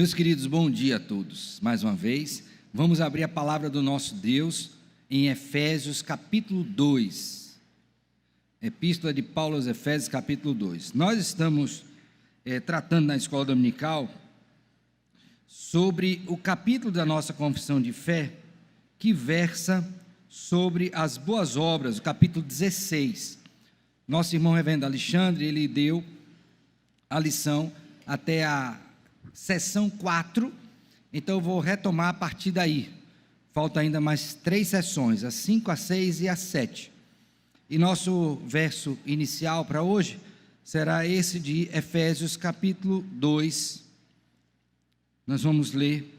Meus queridos, bom dia a todos. Mais uma vez, vamos abrir a palavra do nosso Deus em Efésios capítulo 2. Epístola de Paulo aos Efésios capítulo 2. Nós estamos tratando na escola dominical sobre o capítulo da nossa confissão de fé que versa sobre as boas obras, o capítulo 16. Nosso irmão reverendo Alexandre, ele deu a lição até a sessão 4, então eu vou retomar a partir daí. Falta ainda mais 3 sessões, a 5, a 6 e a 7. E nosso verso inicial para hoje será esse de Efésios capítulo 2. Nós vamos ler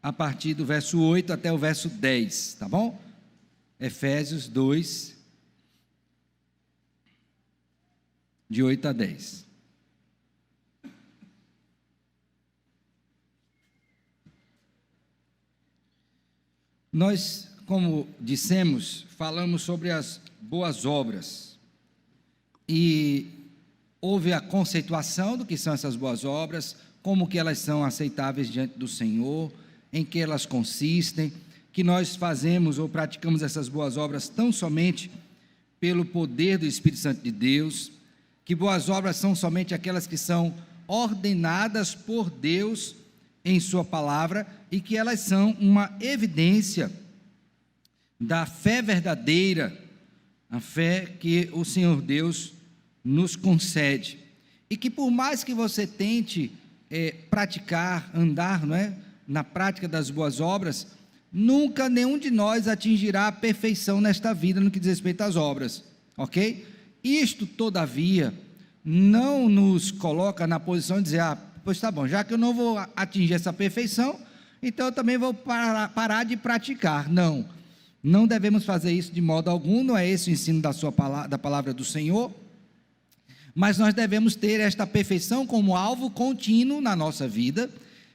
a partir do verso 8 até o verso 10, tá bom? Efésios 2, de 8 a 10. Nós, como dissemos, falamos sobre as boas obras e houve a conceituação do que são essas boas obras, como que elas são aceitáveis diante do Senhor, em que elas consistem, que nós fazemos ou praticamos essas boas obras tão somente pelo poder do Espírito Santo de Deus, que boas obras são somente aquelas que são ordenadas por Deus em sua palavra e que elas são uma evidência da fé verdadeira, a fé que o Senhor Deus nos concede, e que por mais que você tente praticar, andar, não é, na prática das boas obras, nunca nenhum de nós atingirá a perfeição nesta vida no que diz respeito às obras, ok? Isto, todavia, não nos coloca na posição de dizer, pois tá bom, já que eu não vou atingir essa perfeição, então eu também vou parar de praticar. Não devemos fazer isso de modo algum, não é esse o ensino da palavra do Senhor, mas nós devemos ter esta perfeição como alvo contínuo na nossa vida,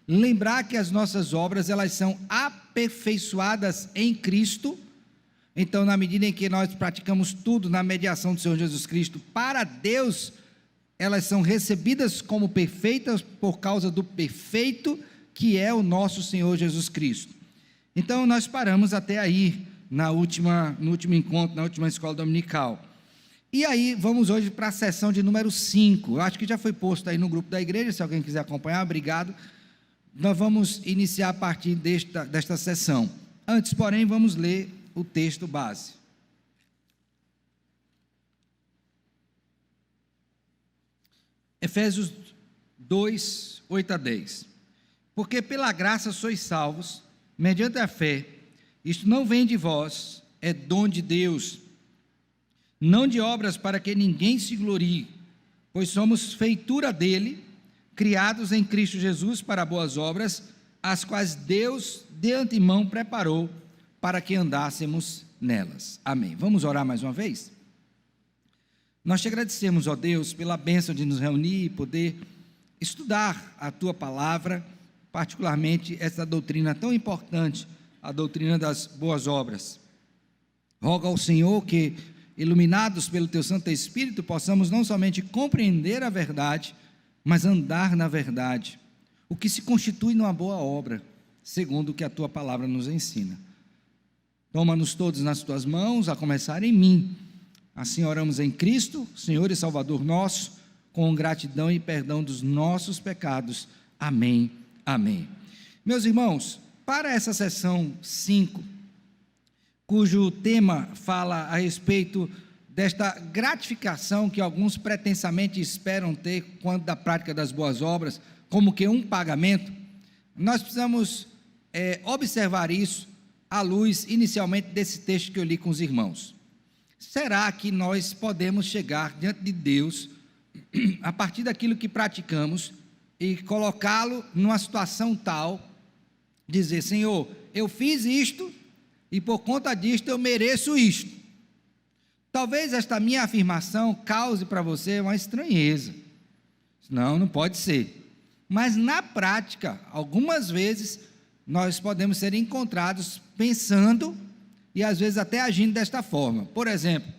lembrar que as nossas obras, elas são aperfeiçoadas em Cristo. Então, na medida em que nós praticamos tudo na mediação do Senhor Jesus Cristo, para Deus, elas são recebidas como perfeitas por causa do perfeito que é o nosso Senhor Jesus Cristo. Então nós paramos até aí no último encontro, na última escola dominical. E aí vamos hoje para a sessão de número 5. Eu acho que já foi posto aí no grupo da igreja, se alguém quiser acompanhar, obrigado. Nós vamos iniciar a partir desta sessão. Antes, porém, vamos ler o texto base. Efésios 2, 8 a 10. Porque pela graça sois salvos, mediante a fé, isto não vem de vós, é dom de Deus, não de obras para que ninguém se glorie, pois somos feitura dele, criados em Cristo Jesus para boas obras, as quais Deus de antemão preparou para que andássemos nelas. Amém. Vamos orar mais uma vez? Nós te agradecemos, ó Deus, pela bênção de nos reunir e poder estudar a Tua palavra, particularmente essa doutrina tão importante, a doutrina das boas obras. Rogo ao Senhor que, iluminados pelo Teu Santo Espírito, possamos não somente compreender a verdade, mas andar na verdade, o que se constitui numa boa obra, segundo o que a Tua palavra nos ensina. Toma-nos todos nas Tuas mãos, a começar em mim. Assim oramos em Cristo, Senhor e Salvador nosso, com gratidão e perdão dos nossos pecados. Amém, amém. Meus irmãos, para essa sessão 5, cujo tema fala a respeito desta gratificação que alguns pretensamente esperam ter quanto da prática das boas obras, como que um pagamento, nós precisamos observar isso à luz, inicialmente, desse texto que eu li com os irmãos. Será que nós podemos chegar diante de Deus, a partir daquilo que praticamos, e colocá-lo numa situação tal, dizer, Senhor, eu fiz isto, e por conta disto eu mereço isto? Talvez esta minha afirmação cause para você uma estranheza. Não pode ser. Mas na prática, algumas vezes, nós podemos ser encontrados pensando e às vezes até agindo desta forma. Por exemplo,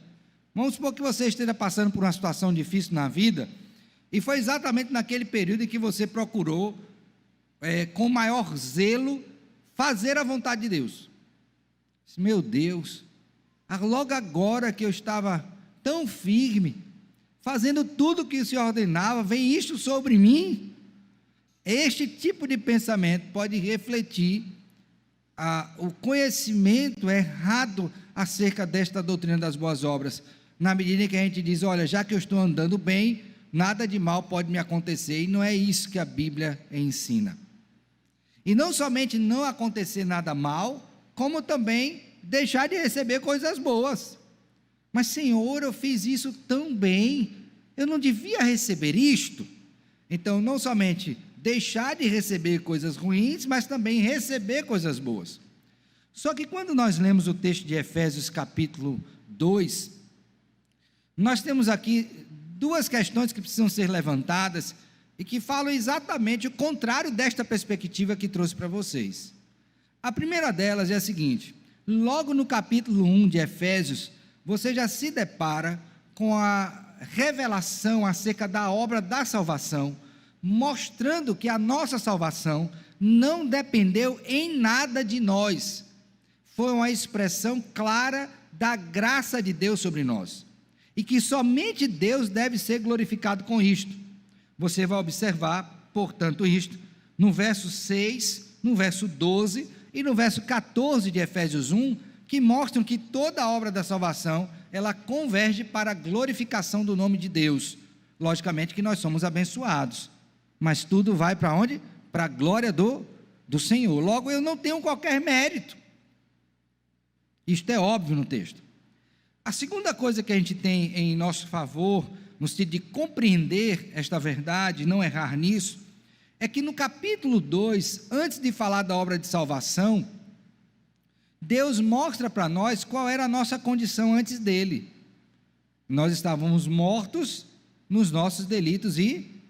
vamos supor que você esteja passando por uma situação difícil na vida, e foi exatamente naquele período em que você procurou com maior zelo, fazer a vontade de Deus. Meu Deus, logo agora que eu estava tão firme, fazendo tudo o que o Senhor ordenava, vem isto sobre mim? Este tipo de pensamento pode refletir o conhecimento errado acerca desta doutrina das boas obras, na medida em que a gente diz, olha, já que eu estou andando bem, nada de mal pode me acontecer, e não é isso que a Bíblia ensina. E não somente não acontecer nada mal, como também deixar de receber coisas boas. Mas Senhor, eu fiz isso tão bem, eu não devia receber isto? Então não somente deixar de receber coisas ruins, mas também receber coisas boas. Só que quando nós lemos o texto de Efésios capítulo 2, nós temos aqui duas questões que precisam ser levantadas e que falam exatamente o contrário desta perspectiva que trouxe para vocês. A primeira delas é a seguinte: logo no capítulo 1 de Efésios, você já se depara com a revelação acerca da obra da salvação, mostrando que a nossa salvação não dependeu em nada de nós, foi uma expressão clara da graça de Deus sobre nós, e que somente Deus deve ser glorificado com isto. Você vai observar, portanto, isto no verso 6, no verso 12 e no verso 14 de Efésios 1, que mostram que toda a obra da salvação, ela converge para a glorificação do nome de Deus. Logicamente que nós somos abençoados, mas tudo vai para onde? Para a glória do Senhor. Logo, eu não tenho qualquer mérito. Isto é óbvio no texto. A segunda coisa que a gente tem em nosso favor, no sentido de compreender esta verdade, não errar nisso, é que no capítulo 2, antes de falar da obra de salvação, Deus mostra para nós qual era a nossa condição antes dele. Nós estávamos mortos nos nossos delitos e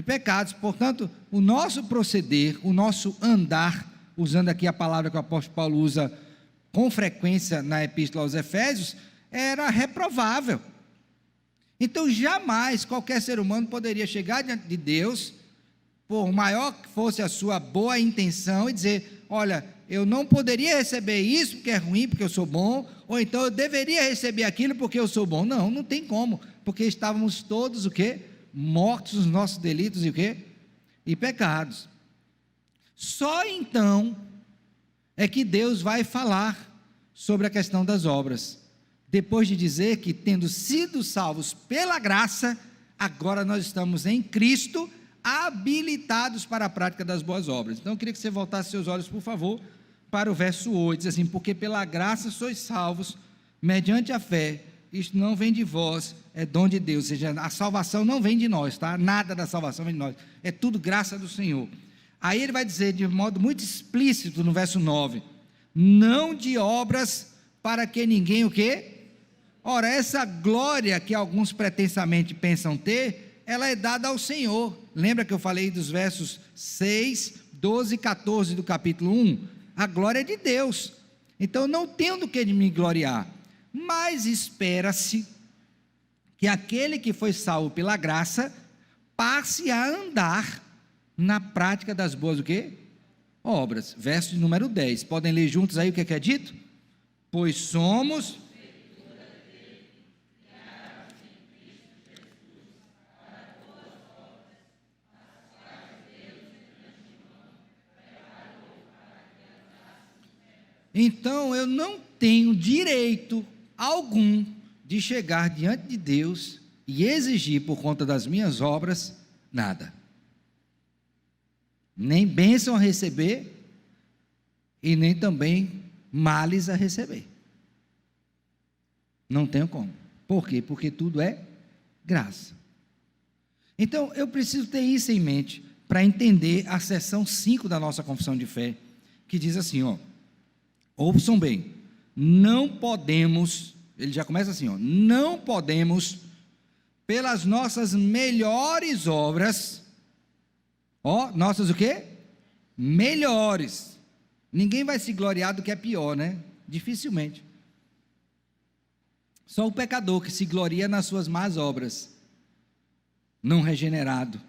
pecados. Portanto, o nosso proceder, o nosso andar, usando aqui a palavra que o apóstolo Paulo usa com frequência na epístola aos Efésios, era reprovável. Então jamais qualquer ser humano poderia chegar diante de Deus, por maior que fosse a sua boa intenção, e dizer, olha, eu não poderia receber isso porque é ruim, porque eu sou bom, ou então eu deveria receber aquilo porque eu sou bom. Não, não tem como, porque estávamos todos o quê? Mortos nos nossos delitos e o quê? E pecados. Só então é que Deus vai falar sobre a questão das obras, depois de dizer que, tendo sido salvos pela graça, agora nós estamos em Cristo, habilitados para a prática das boas obras. Então eu queria que você voltasse seus olhos, por favor, para o verso 8, diz assim, porque pela graça sois salvos, mediante a fé, isto não vem de vós, é dom de Deus, ou seja, a salvação não vem de nós, tá? Nada da salvação vem de nós, é tudo graça do Senhor. Aí ele vai dizer de modo muito explícito no verso 9, não de obras para que ninguém o quê? Ora, essa glória que alguns pretensamente pensam ter, ela é dada ao Senhor. Lembra que eu falei dos versos 6, 12 e 14 do capítulo 1? A glória é de Deus, então não tenho do que me gloriar, mas espera-se que aquele que foi salvo pela graça passe a andar na prática das boas o quê? Obras. Verso de número 10, podem ler juntos aí o que é dito? Pois somos então eu não tenho direito algum de chegar diante de Deus e exigir por conta das minhas obras nada, nem bênção a receber e nem também males a receber. Não tenho como. Por quê? Porque tudo é graça. Então eu preciso ter isso em mente para entender a seção 5 da nossa confissão de fé, que diz assim, ouçam bem, não podemos, ele já começa assim, não podemos, pelas nossas melhores obras, nossas o quê? Melhores, ninguém vai se gloriar do que é pior, né? Dificilmente, só o pecador que se gloria nas suas más obras, não regenerado,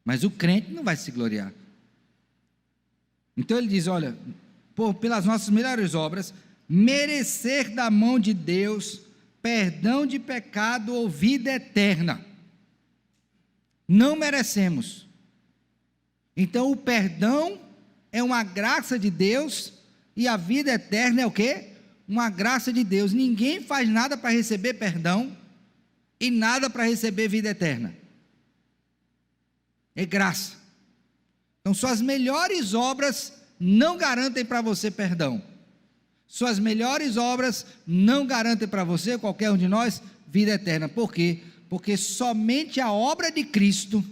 mas o crente não vai se gloriar. Então ele diz, olha, pelas nossas melhores obras, merecer da mão de Deus perdão de pecado ou vida eterna. Não merecemos. Então o perdão é uma graça de Deus e a vida eterna é o quê? Uma graça de Deus. Ninguém faz nada para receber perdão e nada para receber vida eterna. É graça. Então suas melhores obras não garantem para você perdão. Suas melhores obras não garantem para você, qualquer um de nós, vida eterna. Por quê? Porque somente a obra de Cristo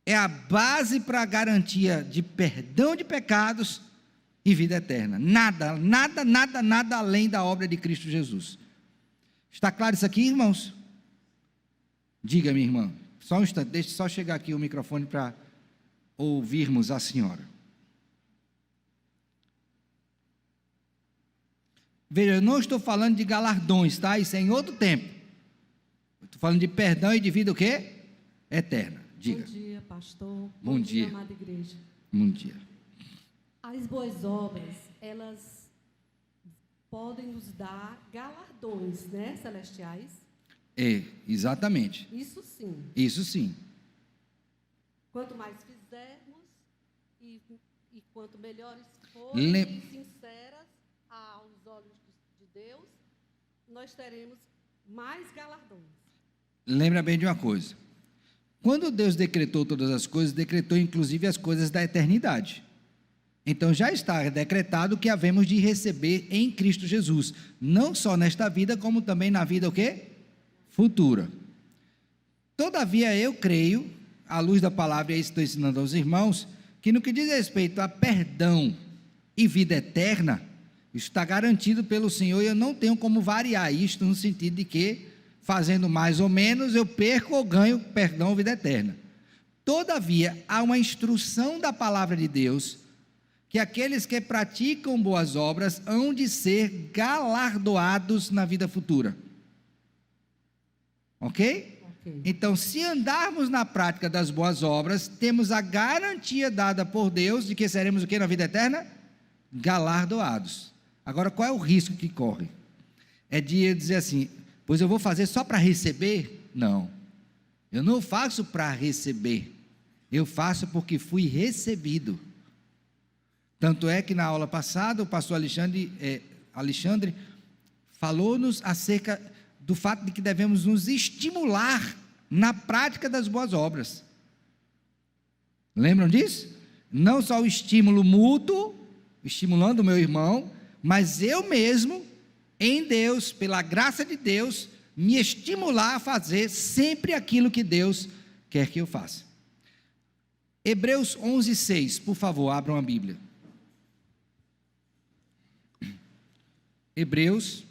é a base para a garantia de perdão de pecados e vida eterna. Nada, nada, nada, nada além da obra de Cristo Jesus. Está claro isso aqui, irmãos? Diga, minha irmã. Só um instante, deixe só chegar aqui o microfone para ouvirmos a senhora. Veja, eu não estou falando de galardões, tá? Isso é em outro tempo. Eu estou falando de perdão e de vida o quê? Eterna. Diga. Bom dia, pastor. Bom dia, amada igreja. Bom dia. As boas obras, elas podem nos dar galardões, né, celestiais? Exatamente. Isso sim. Isso sim. Quanto mais fizermos e quanto melhores forem sinceras aos olhos de Deus, nós teremos mais galardões. Lembra bem de uma coisa. Quando Deus decretou todas as coisas, decretou inclusive as coisas da eternidade. Então já está decretado que havemos de receber em Cristo Jesus, não só nesta vida, como também na vida o quê? Futura. Todavia eu creio, à luz da palavra, e isso estou ensinando aos irmãos, que no que diz respeito a perdão e vida eterna, isso está garantido pelo Senhor e eu não tenho como variar isto no sentido de que, fazendo mais ou menos, eu perco ou ganho perdão ou vida eterna. Todavia, há uma instrução da palavra de Deus, que aqueles que praticam boas obras hão de ser galardoados na vida futura. Ok? Então, se andarmos na prática das boas obras, temos a garantia dada por Deus de que seremos o que na vida eterna? Galardoados. Agora, qual é o risco que corre? É de dizer assim, pois eu vou fazer só para receber? Não, eu não faço para receber, eu faço porque fui recebido. Tanto é que na aula passada o pastor Alexandre falou-nos acerca do fato de que devemos nos estimular na prática das boas obras. Lembram disso? Não só o estímulo mútuo, estimulando o meu irmão, mas eu mesmo, em Deus, pela graça de Deus, me estimular a fazer sempre aquilo que Deus quer que eu faça. Hebreus 11:6, por favor, abram a Bíblia. Hebreus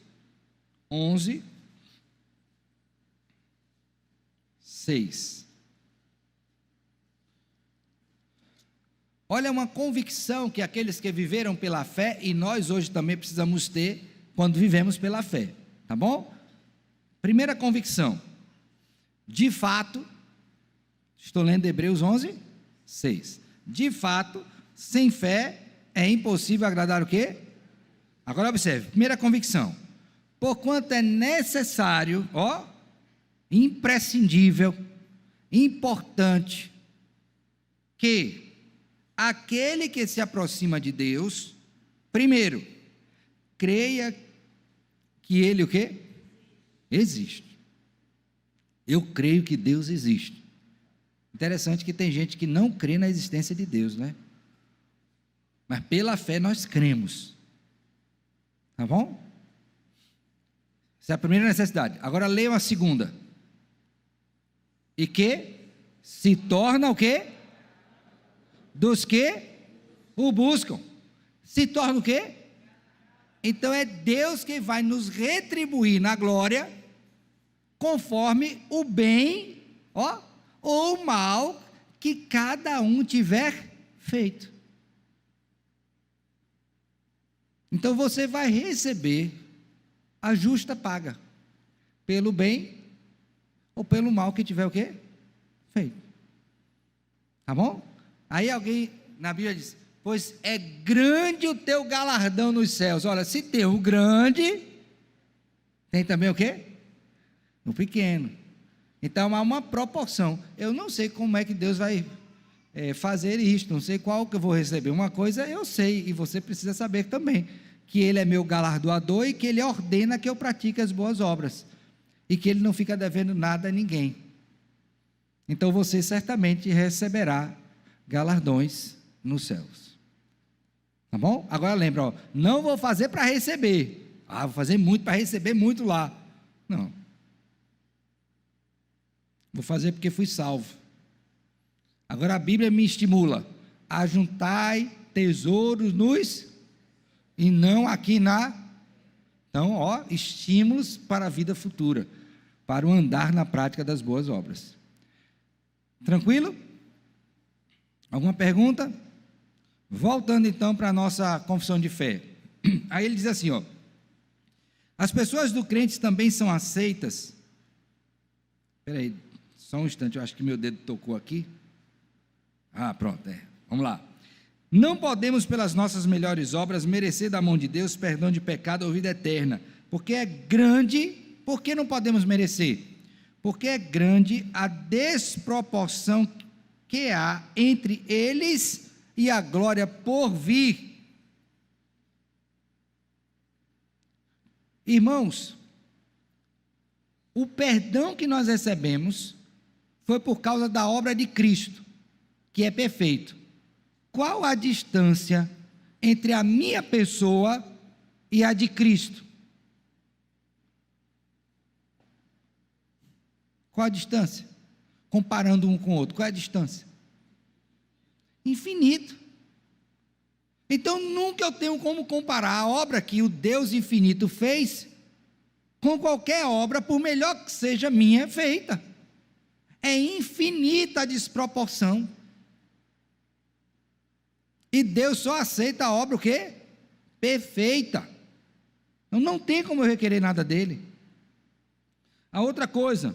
11:6. Olha, uma convicção que aqueles que viveram pela fé, e nós hoje também precisamos ter, quando vivemos pela fé, tá bom? Primeira convicção, de fato, estou lendo Hebreus 11:6. De fato, sem fé é impossível agradar o quê? Agora observe, primeira convicção, porquanto é necessário, imprescindível, importante, que aquele que se aproxima de Deus, primeiro, creia que Ele o quê? Existe. Eu creio que Deus existe. Interessante que tem gente que não crê na existência de Deus, né? Mas pela fé nós cremos. Tá bom? Essa é a primeira necessidade. Agora leiam a segunda. E que se torna o quê? Dos que o buscam. Se torna o quê? Então é Deus que vai nos retribuir na glória, conforme o bem, ou o mal que cada um tiver feito. Então você vai receber a justa paga, pelo bem ou pelo mal que tiver o quê? Feito. Tá bom? Aí alguém na Bíblia diz, pois é grande o teu galardão nos céus. Olha, se tem o grande, tem também o quê? O pequeno. Então há uma proporção. Eu não sei como é que Deus vai fazer isto, não sei qual que eu vou receber. Uma coisa eu sei, e você precisa saber também, que Ele é meu galardoador e que Ele ordena que eu pratique as boas obras, e que Ele não fica devendo nada a ninguém. Então você certamente receberá galardões nos céus. Tá bom? Agora lembra, ó, não vou fazer para receber. Vou fazer muito para receber muito lá. Não. Vou fazer porque fui salvo. Agora a Bíblia me estimula: ajuntai tesouros nos, e não aqui na. Então, ó, estímulos para a vida futura, para o andar na prática das boas obras. Tranquilo? Alguma pergunta? Voltando então para a nossa confissão de fé. Aí ele diz assim, ó: as pessoas do crente também são aceitas. Espera aí, só um instante, eu acho que meu dedo tocou aqui. Pronto, vamos lá. Não podemos, pelas nossas melhores obras, merecer da mão de Deus perdão de pecado ou vida eterna, porque é grande. Por que não podemos merecer? Porque é grande a desproporção que há entre eles e a glória por vir. Irmãos, o perdão que nós recebemos foi por causa da obra de Cristo, que é perfeito. Qual a distância entre a minha pessoa e a de Cristo? Qual a distância? Comparando um com o outro, qual é a distância? Infinito. Então nunca eu tenho como comparar a obra que o Deus infinito fez com qualquer obra, por melhor que seja minha feita. É infinita a desproporção. E Deus só aceita a obra o quê? Perfeita. Então não tem como eu requerer nada dele. A outra coisa,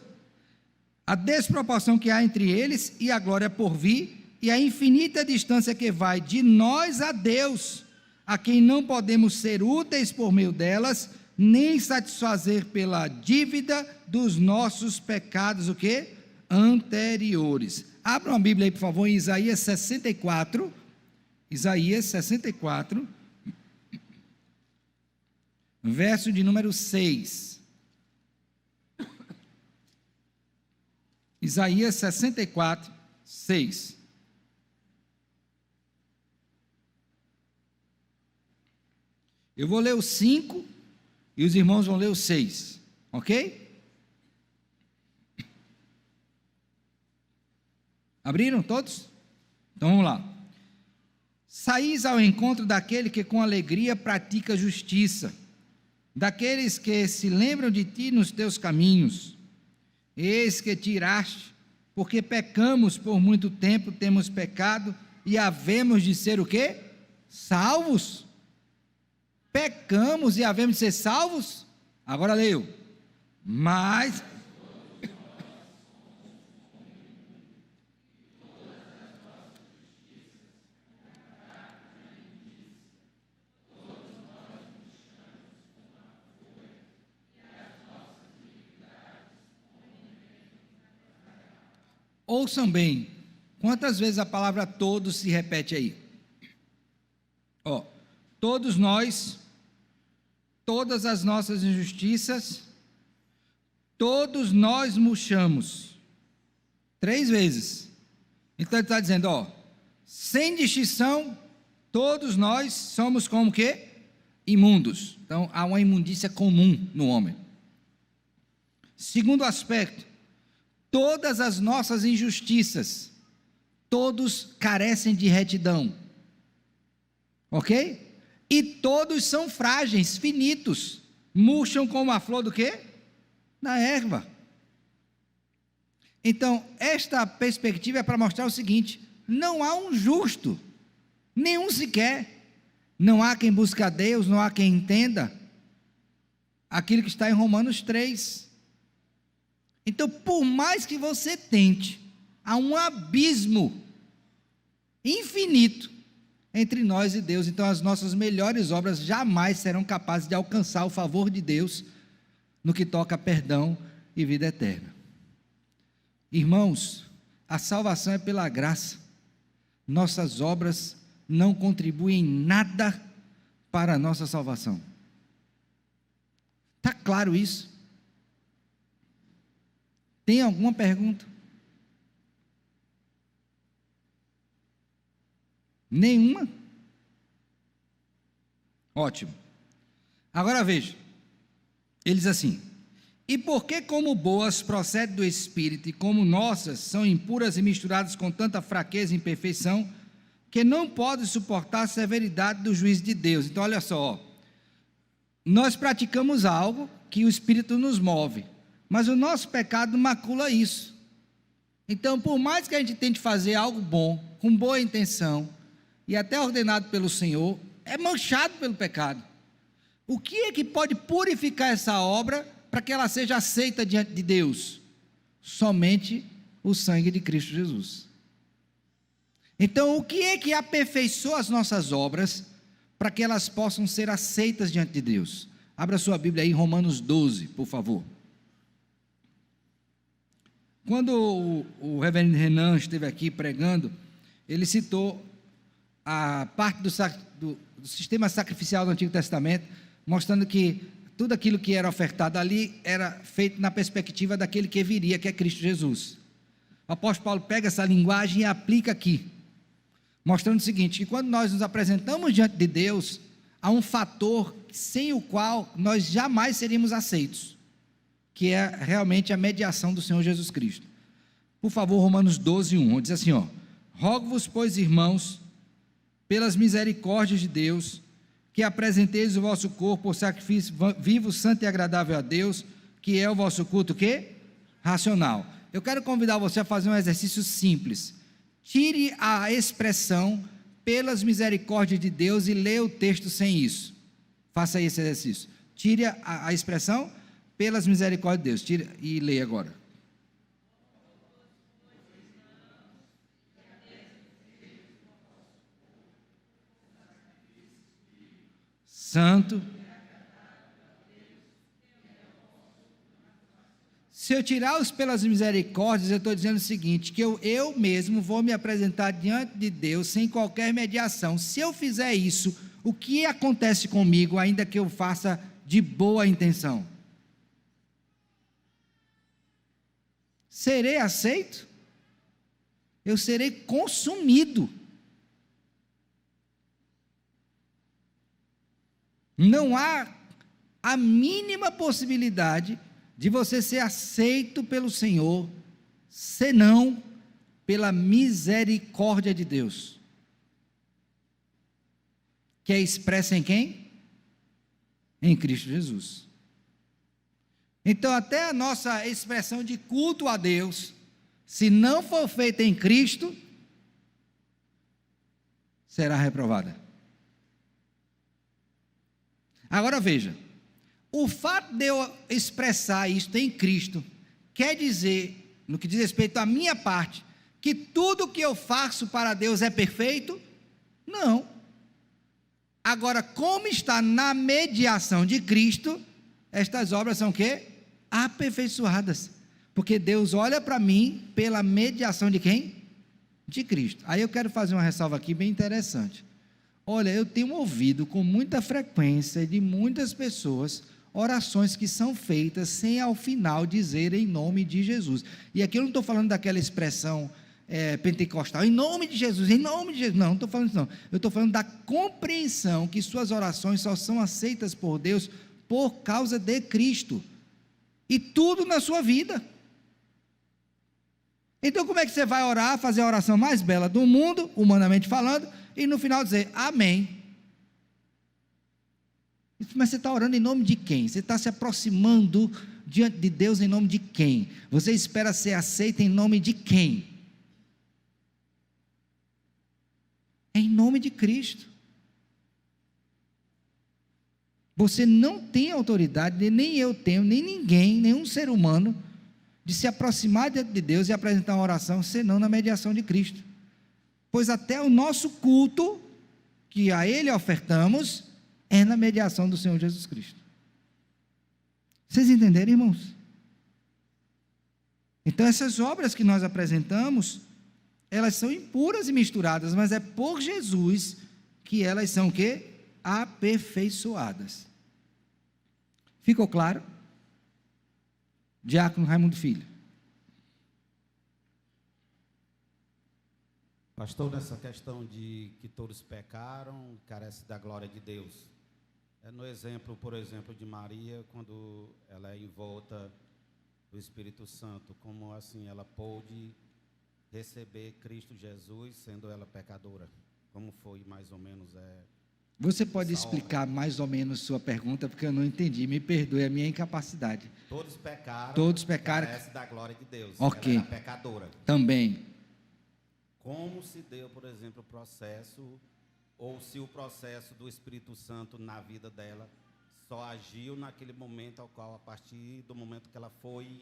a desproporção que há entre eles e a glória por vir, e a infinita distância que vai de nós a Deus, a quem não podemos ser úteis por meio delas, nem satisfazer pela dívida dos nossos pecados, o quê? Anteriores. Abra uma Bíblia aí, por favor, em Isaías 64. Isaías 64, verso de número 6. Isaías 64, 6. Eu vou ler o 5 e os irmãos vão ler o 6, ok? Abriram todos? Então vamos lá. Saís ao encontro daquele que com alegria pratica justiça, daqueles que se lembram de ti nos teus caminhos. Eis que tiraste, porque pecamos por muito tempo, temos pecado, e havemos de ser o quê? Salvos. Pecamos e havemos de ser salvos? Agora leio. Mas ouçam bem, quantas vezes a palavra todos se repete aí? Todos nós, todas as nossas injustiças, todos nós murchamos. 3 vezes. Então ele está dizendo, sem distinção, todos nós somos como que? Imundos. Então há uma imundícia comum no homem. Segundo aspecto, todas as nossas injustiças, todos carecem de retidão, ok? E todos são frágeis, finitos, murcham como a flor do quê? Da erva. Então, esta perspectiva é para mostrar o seguinte: não há um justo, nenhum sequer, não há quem busque a Deus, não há quem entenda aquilo que está em Romanos 3. Então, por mais que você tente, há um abismo infinito entre nós e Deus. Então as nossas melhores obras jamais serão capazes de alcançar o favor de Deus no que toca a perdão e vida eterna. Irmãos, a salvação é pela graça. Nossas obras não contribuem em nada para a nossa salvação. Está claro isso? Tem alguma pergunta? Nenhuma? Ótimo. Agora veja, ele diz assim: e porque como boas procede do Espírito, e como nossas são impuras e misturadas com tanta fraqueza e imperfeição, que não pode suportar a severidade do juízo de Deus. Então olha só, ó, nós praticamos algo que o Espírito nos move, mas o nosso pecado macula isso. Então, por mais que a gente tente fazer algo bom, com boa intenção, e até ordenado pelo Senhor, é manchado pelo pecado. O que é que pode purificar essa obra para que ela seja aceita diante de Deus? Somente o sangue de Cristo Jesus. Então, o que é que aperfeiçoa as nossas obras para que elas possam ser aceitas diante de Deus? Abra sua Bíblia aí em Romanos 12, por favor. Quando o reverendo Renan esteve aqui pregando, ele citou a parte do sistema sacrificial do Antigo Testamento, mostrando que tudo aquilo que era ofertado ali era feito na perspectiva daquele que viria, que é Cristo Jesus. O apóstolo Paulo pega essa linguagem e aplica aqui, mostrando o seguinte, que quando nós nos apresentamos diante de Deus, há um fator sem o qual nós jamais seríamos aceitos, que é realmente a mediação do Senhor Jesus Cristo. Por favor, Romanos 12, 1, diz assim, ó: rogo-vos, pois, irmãos, pelas misericórdias de Deus, que apresenteis o vosso corpo por sacrifício vivo, santo e agradável a Deus, que é o vosso culto, o quê? Racional. Eu quero convidar você a fazer um exercício simples. Tire a expressão pelas misericórdias de Deus e leia o texto sem isso. Faça esse exercício. Tire a expressão pelas misericórdias de Deus. Tire e leia agora. Santo. Se eu tirar os pelas misericórdias, eu estou dizendo o seguinte, que eu mesmo vou me apresentar diante de Deus sem qualquer mediação. Se eu fizer isso, o que acontece comigo, ainda que eu faça de boa intenção? Serei aceito? Eu serei consumido. Não há a mínima possibilidade de você ser aceito pelo Senhor, senão pela misericórdia de Deus, que é expressa em quem? Em Cristo Jesus. Então, até a nossa expressão de culto a Deus, se não for feita em Cristo, será reprovada. Agora veja, o fato de eu expressar isto em Cristo, quer dizer, no que diz respeito à minha parte, que tudo que eu faço para Deus é perfeito? Não. Agora, como está na mediação de Cristo, estas obras são o quê? Aperfeiçoadas. Porque Deus olha para mim pela mediação de quem? De Cristo. Aí eu quero fazer uma ressalva aqui bem interessante. Olha, eu tenho ouvido com muita frequência de muitas pessoas orações que são feitas sem ao final dizer em nome de Jesus. E aqui eu não estou falando daquela expressão pentecostal, em nome de Jesus, em nome de Jesus. Não estou falando isso não. Eu estou falando da compreensão que suas orações só são aceitas por Deus por causa de Cristo. E tudo na sua vida. Então como é que você vai orar, fazer a oração mais bela do mundo, humanamente falando, e no final dizer amém? Mas você está orando em nome de quem? Você está se aproximando diante de Deus em nome de quem? Você espera ser aceito em nome de quem? É em nome de Cristo. Você não tem autoridade, nem eu tenho, nem ninguém, nenhum ser humano, de se aproximar diante de Deus e apresentar uma oração, senão na mediação de Cristo. Pois até o nosso culto que a Ele ofertamos é na mediação do Senhor Jesus Cristo. Vocês entenderam, irmãos? Então essas obras que nós apresentamos, elas são impuras e misturadas, mas é por Jesus que elas são o quê? Aperfeiçoadas. Ficou claro? Diácono Raimundo Filho. Pastor, nessa questão de que todos pecaram, carecem da glória de Deus. No exemplo, por exemplo, de Maria, quando ela é envolta do Espírito Santo, como assim ela pôde receber Cristo Jesus, sendo ela pecadora? Como foi mais ou menos Você pode explicar mais ou menos sua pergunta, porque eu não entendi, me perdoe a minha incapacidade. Todos pecaram, carecem da glória de Deus. Ok. Ela era pecadora. Também. Como se deu, por exemplo, o processo, ou se o processo do Espírito Santo na vida dela só agiu naquele momento ao qual, a partir do momento que ela foi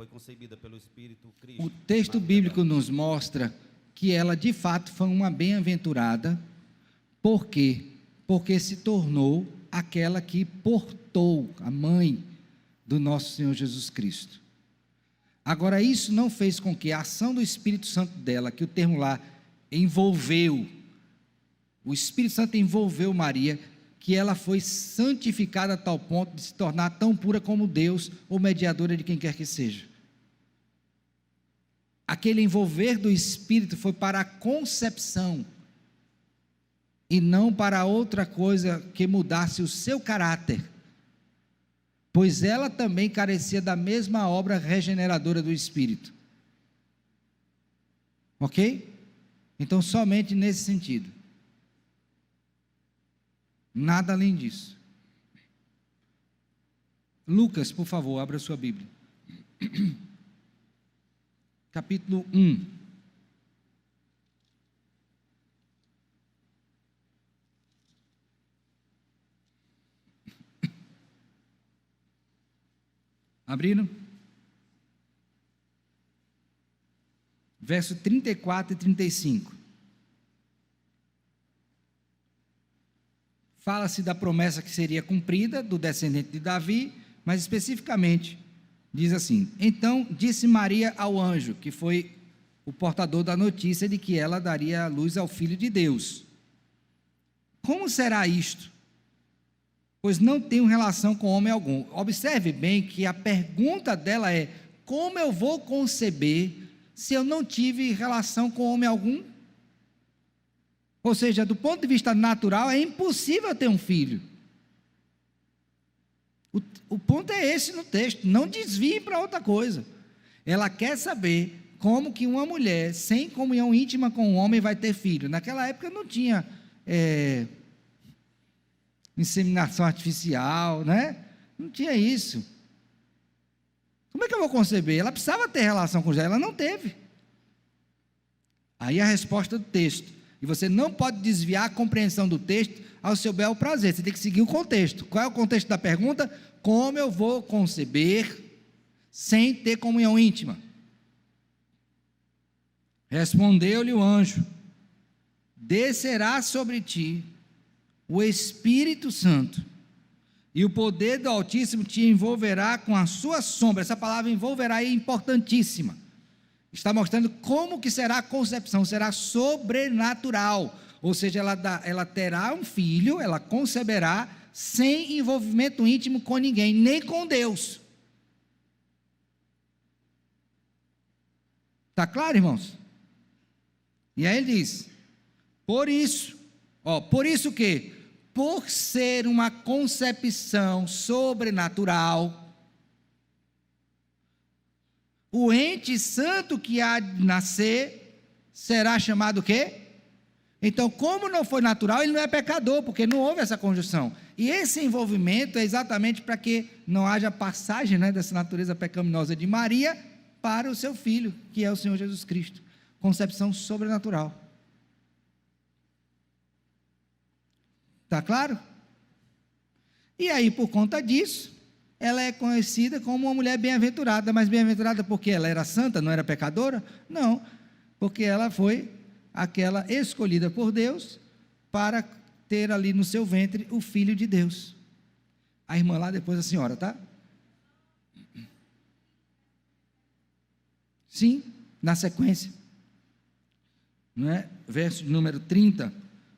concebida pelo Espírito Cristo. O texto bíblico nos mostra que ela de fato foi uma bem-aventurada. Por quê? Porque se tornou aquela que portou a mãe do nosso Senhor Jesus Cristo. Agora, isso não fez com que a ação do Espírito Santo dela, que o termo lá envolveu, o Espírito Santo envolveu Maria, que ela foi santificada a tal ponto de se tornar tão pura como Deus, ou mediadora de quem quer que seja. Aquele envolver do Espírito foi para a concepção, e não para outra coisa que mudasse o seu caráter, pois ela também carecia da mesma obra regeneradora do Espírito. Ok? Então, somente nesse sentido. Nada além disso. Lucas, por favor, abra sua Bíblia. Capítulo 1. Abriram? Verso 34 e 35. Fala-se da promessa que seria cumprida do descendente de Davi, mas especificamente diz assim: então disse Maria ao anjo, que foi o portador da notícia de que ela daria a luz ao Filho de Deus: como será isto? Pois não tenho relação com homem algum. Observe bem que a pergunta dela é: como eu vou conceber se eu não tive relação com homem algum? Ou seja, do ponto de vista natural, é impossível ter um filho. O ponto é esse no texto, não desvie para outra coisa. Ela quer saber como que uma mulher sem comunhão íntima com um homem vai ter filho. Naquela época não tinha inseminação artificial, né? Não tinha isso. Como é que eu vou conceber? Ela precisava ter relação com José, ela não teve. Aí a resposta do texto. E você não pode desviar a compreensão do texto ao seu bel prazer, você tem que seguir o contexto. Qual é o contexto da pergunta? Como eu vou conceber sem ter comunhão íntima? Respondeu-lhe o anjo: descerá sobre ti o Espírito Santo, e o poder do Altíssimo te envolverá com a sua sombra. Essa palavra envolverá é importantíssima. Está mostrando como que será a concepção, será sobrenatural, ou seja, ela terá um filho, ela conceberá sem envolvimento íntimo com ninguém, nem com Deus. Está claro, irmãos? E aí ele diz: por isso que, por ser uma concepção sobrenatural, o ente santo que há de nascer será chamado o quê? Então, como não foi natural, ele não é pecador, porque não houve essa conjunção. E esse envolvimento é exatamente para que não haja passagem, né, dessa natureza pecaminosa de Maria para o seu filho, que é o Senhor Jesus Cristo. Concepção sobrenatural. Está claro? E aí, por conta disso, ela é conhecida como uma mulher bem-aventurada. Mas bem-aventurada porque ela era santa, não era pecadora? Não, porque ela foi aquela escolhida por Deus para ter ali no seu ventre o Filho de Deus. A irmã lá, depois a senhora, tá? Sim, na sequência. Não é? Verso número 30.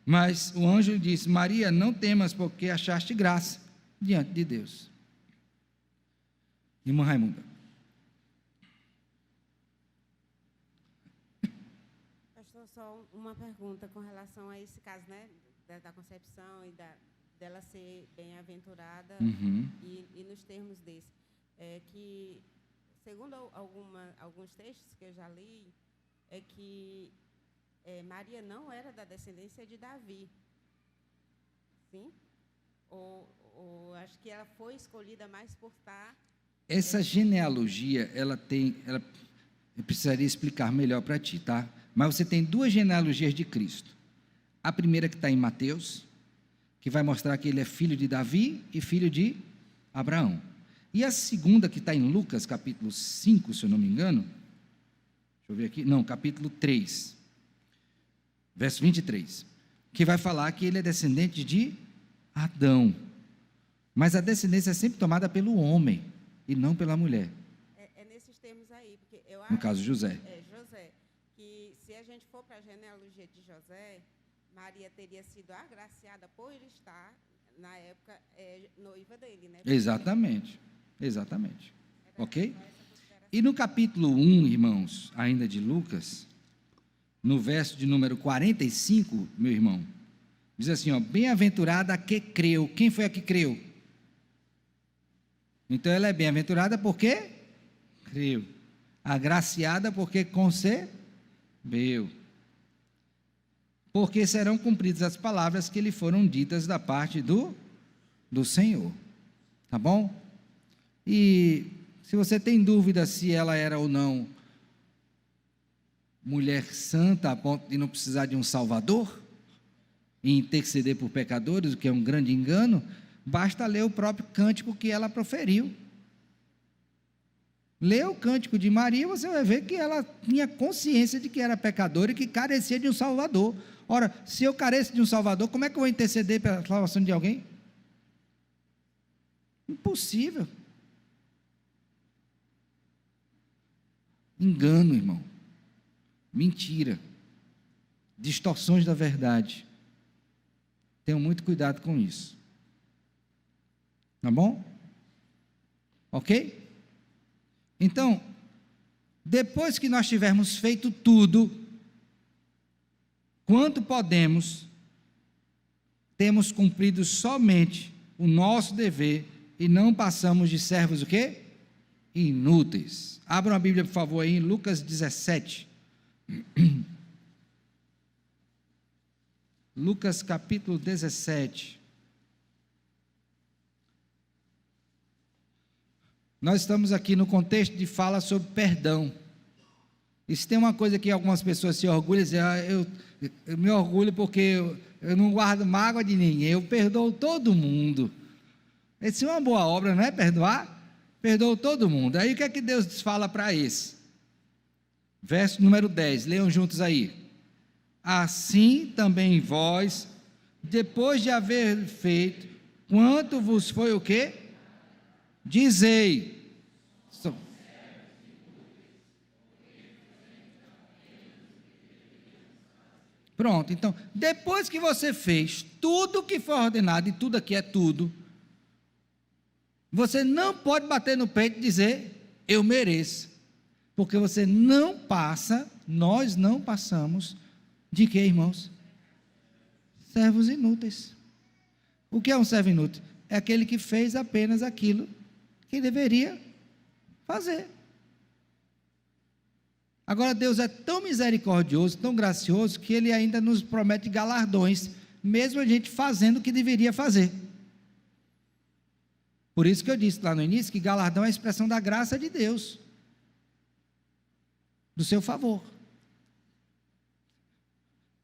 Mas o anjo disse: Maria, não temas, porque achaste graça diante de Deus. Irmã Raimunda. Pastor, só uma pergunta com relação a esse caso, né? Da concepção e dela ser bem-aventurada, e nos termos desse. Que, segundo alguns textos que eu já li, é que Maria não era da descendência de Davi. Sim? Ou acho que ela foi escolhida mais por estar... Essa genealogia, eu precisaria explicar melhor para ti, tá? Mas você tem duas genealogias de Cristo. A primeira que está em Mateus, que vai mostrar que ele é filho de Davi e filho de Abraão. E a segunda que está em Lucas, capítulo 5, se eu não me engano, deixa eu ver aqui, não, capítulo 3, verso 23, que vai falar que ele é descendente de Adão. Mas a descendência é sempre tomada pelo homem e não pela mulher. É nesses termos aí, porque eu No caso, José. José, que se a gente for para a genealogia de José, Maria teria sido agraciada por estar, na época, noiva dele, né? Exatamente. Ok? E no capítulo 1, irmãos, ainda de Lucas, no verso de número 45, meu irmão, diz assim, ó, bem-aventurada a que creu. Quem foi a que creu? Então ela é bem-aventurada porque creu. Agraciada porque concebeu. Porque serão cumpridas as palavras que lhe foram ditas da parte do Senhor. Tá bom? E se você tem dúvida se ela era ou não mulher santa a ponto de não precisar de um salvador e interceder por pecadores, o que é um grande engano, basta ler o próprio cântico que ela proferiu. Lê o cântico de Maria, você vai ver que ela tinha consciência de que era pecadora e que carecia de um salvador. Ora, se eu careço de um salvador, como é que eu vou interceder pela salvação de alguém? Impossível. Engano, irmão. Mentira. Distorções da verdade. Tenham muito cuidado com isso. Tá bom? Ok? Então, depois que nós tivermos feito tudo, quanto podemos, temos cumprido somente o nosso dever e não passamos de servos o quê? Inúteis. Abram a Bíblia, por favor, aí em Lucas 17. Lucas capítulo 17. Nós estamos aqui no contexto de fala sobre perdão. E se tem uma coisa que algumas pessoas se orgulham, dizem, eu me orgulho porque eu não guardo mágoa de ninguém, eu perdoo todo mundo. Essa é uma boa obra, não é? Perdoar? Perdoou todo mundo. Aí o que é que Deus fala para esse? Verso número 10, leiam juntos aí. Assim também vós, depois de haver feito, quanto vos foi o quê? Dizei. Pronto, então, depois que você fez tudo que foi ordenado, e tudo aqui é tudo, você não pode bater no peito e dizer, eu mereço, porque você não passa, nós não passamos, de quê, irmãos? Servos inúteis. O que é um servo inútil? É aquele que fez apenas aquilo que deveria fazer. Agora, Deus é tão misericordioso, tão gracioso, que Ele ainda nos promete galardões, mesmo a gente fazendo o que deveria fazer. Por isso que eu disse lá no início, que galardão é a expressão da graça de Deus, do seu favor.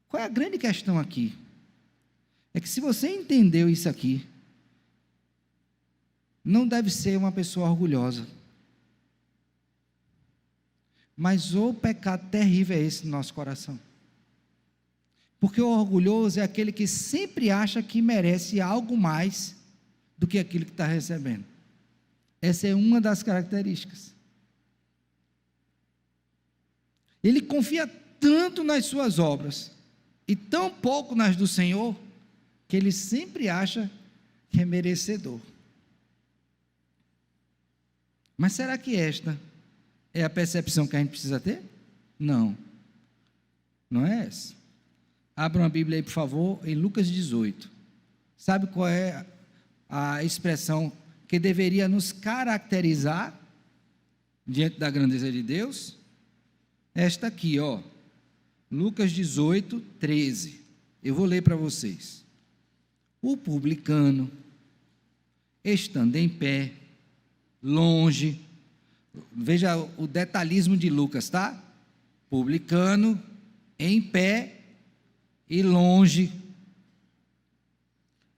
Qual é a grande questão aqui? É que se você entendeu isso aqui, não deve ser uma pessoa orgulhosa. Mas o pecado terrível é esse no nosso coração. Porque o orgulhoso é aquele que sempre acha que merece algo mais do que aquilo que está recebendo. Essa é uma das características. Ele confia tanto nas suas obras e tão pouco nas do Senhor, que ele sempre acha que é merecedor. Mas será que esta é a percepção que a gente precisa ter? Não. Não é essa. Abra uma Bíblia aí, por favor, em Lucas 18. Sabe qual é a expressão que deveria nos caracterizar diante da grandeza de Deus? Esta aqui, ó. Lucas 18, 13. Eu vou ler para vocês. O publicano, estando em pé, longe, veja o detalhismo de Lucas, tá? Publicano, em pé e longe,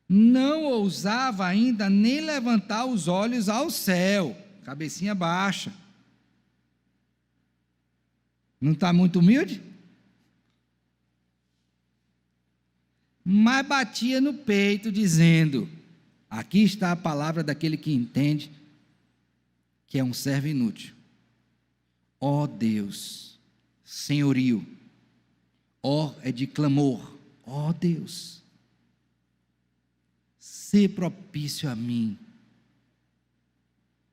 não ousava ainda nem levantar os olhos ao céu, cabecinha baixa. Não está muito humilde? Mas batia no peito, dizendo: aqui está a palavra daquele que entende que é um servo inútil. Ó Deus, senhorio, ó é de clamor, ó Deus, sê propício a mim,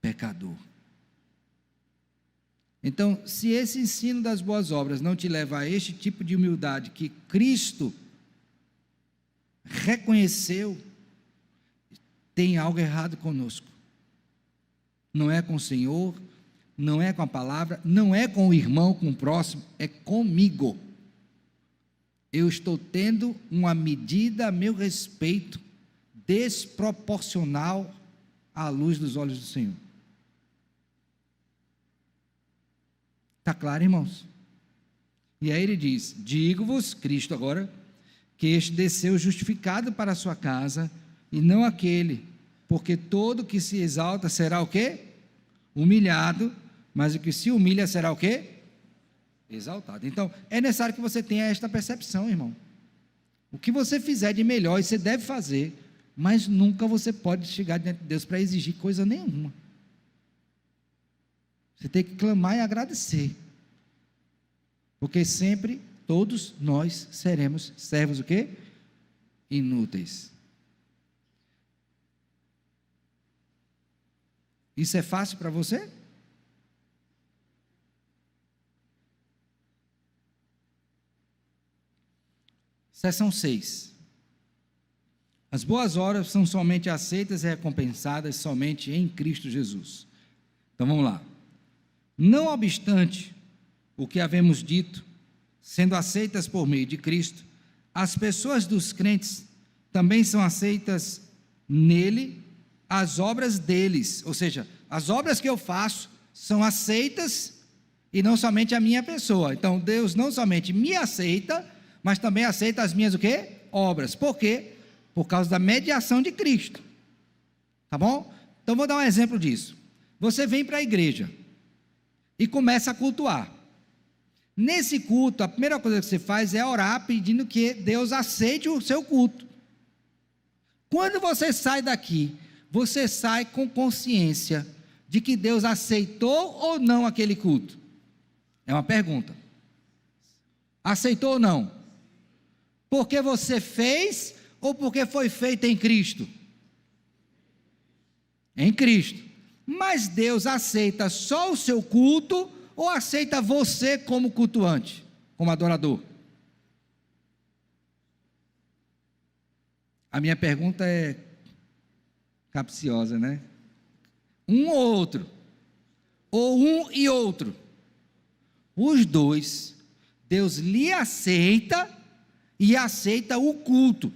pecador. Então, se esse ensino das boas obras não te leva a este tipo de humildade que Cristo reconheceu, tem algo errado conosco. Não é com o Senhor, não é com a palavra, não é com o irmão, com o próximo, é comigo. Eu estou tendo uma medida a meu respeito desproporcional à luz dos olhos do Senhor. Está claro, irmãos? E aí ele diz: digo-vos, Cristo agora, que este desceu justificado para a sua casa, e não aquele, porque todo que se exalta será o quê? Humilhado, mas o que se humilha será o quê? Exaltado. Então, é necessário que você tenha esta percepção, irmão. O que você fizer de melhor, você deve fazer, mas nunca você pode chegar diante de Deus para exigir coisa nenhuma. Você tem que clamar e agradecer, porque sempre todos nós seremos servos o quê? Inúteis. Isso é fácil para você? Seção 6. As boas obras são somente aceitas e recompensadas somente em Cristo Jesus. Então vamos lá. Não obstante o que havemos dito, sendo aceitas por meio de Cristo, as pessoas dos crentes também são aceitas nele, as obras deles, ou seja, as obras que eu faço são aceitas e não somente a minha pessoa. Então Deus não somente me aceita, mas também aceita as minhas o quê? Obras. Por quê? Por causa da mediação de Cristo. Tá bom? Então vou dar um exemplo disso. Você vem para a igreja e começa a cultuar. Nesse culto, a primeira coisa que você faz é orar pedindo que Deus aceite o seu culto. Quando você sai daqui, você sai com consciência de que Deus aceitou ou não aquele culto? É uma pergunta. Aceitou ou não? Porque você fez ou porque foi feito em Cristo? Em Cristo. Mas Deus aceita só o seu culto ou aceita você como cultuante, como adorador? A minha pergunta é capciosa, né? Um ou outro, ou um e outro. Os dois, Deus lhe aceita e aceita o culto.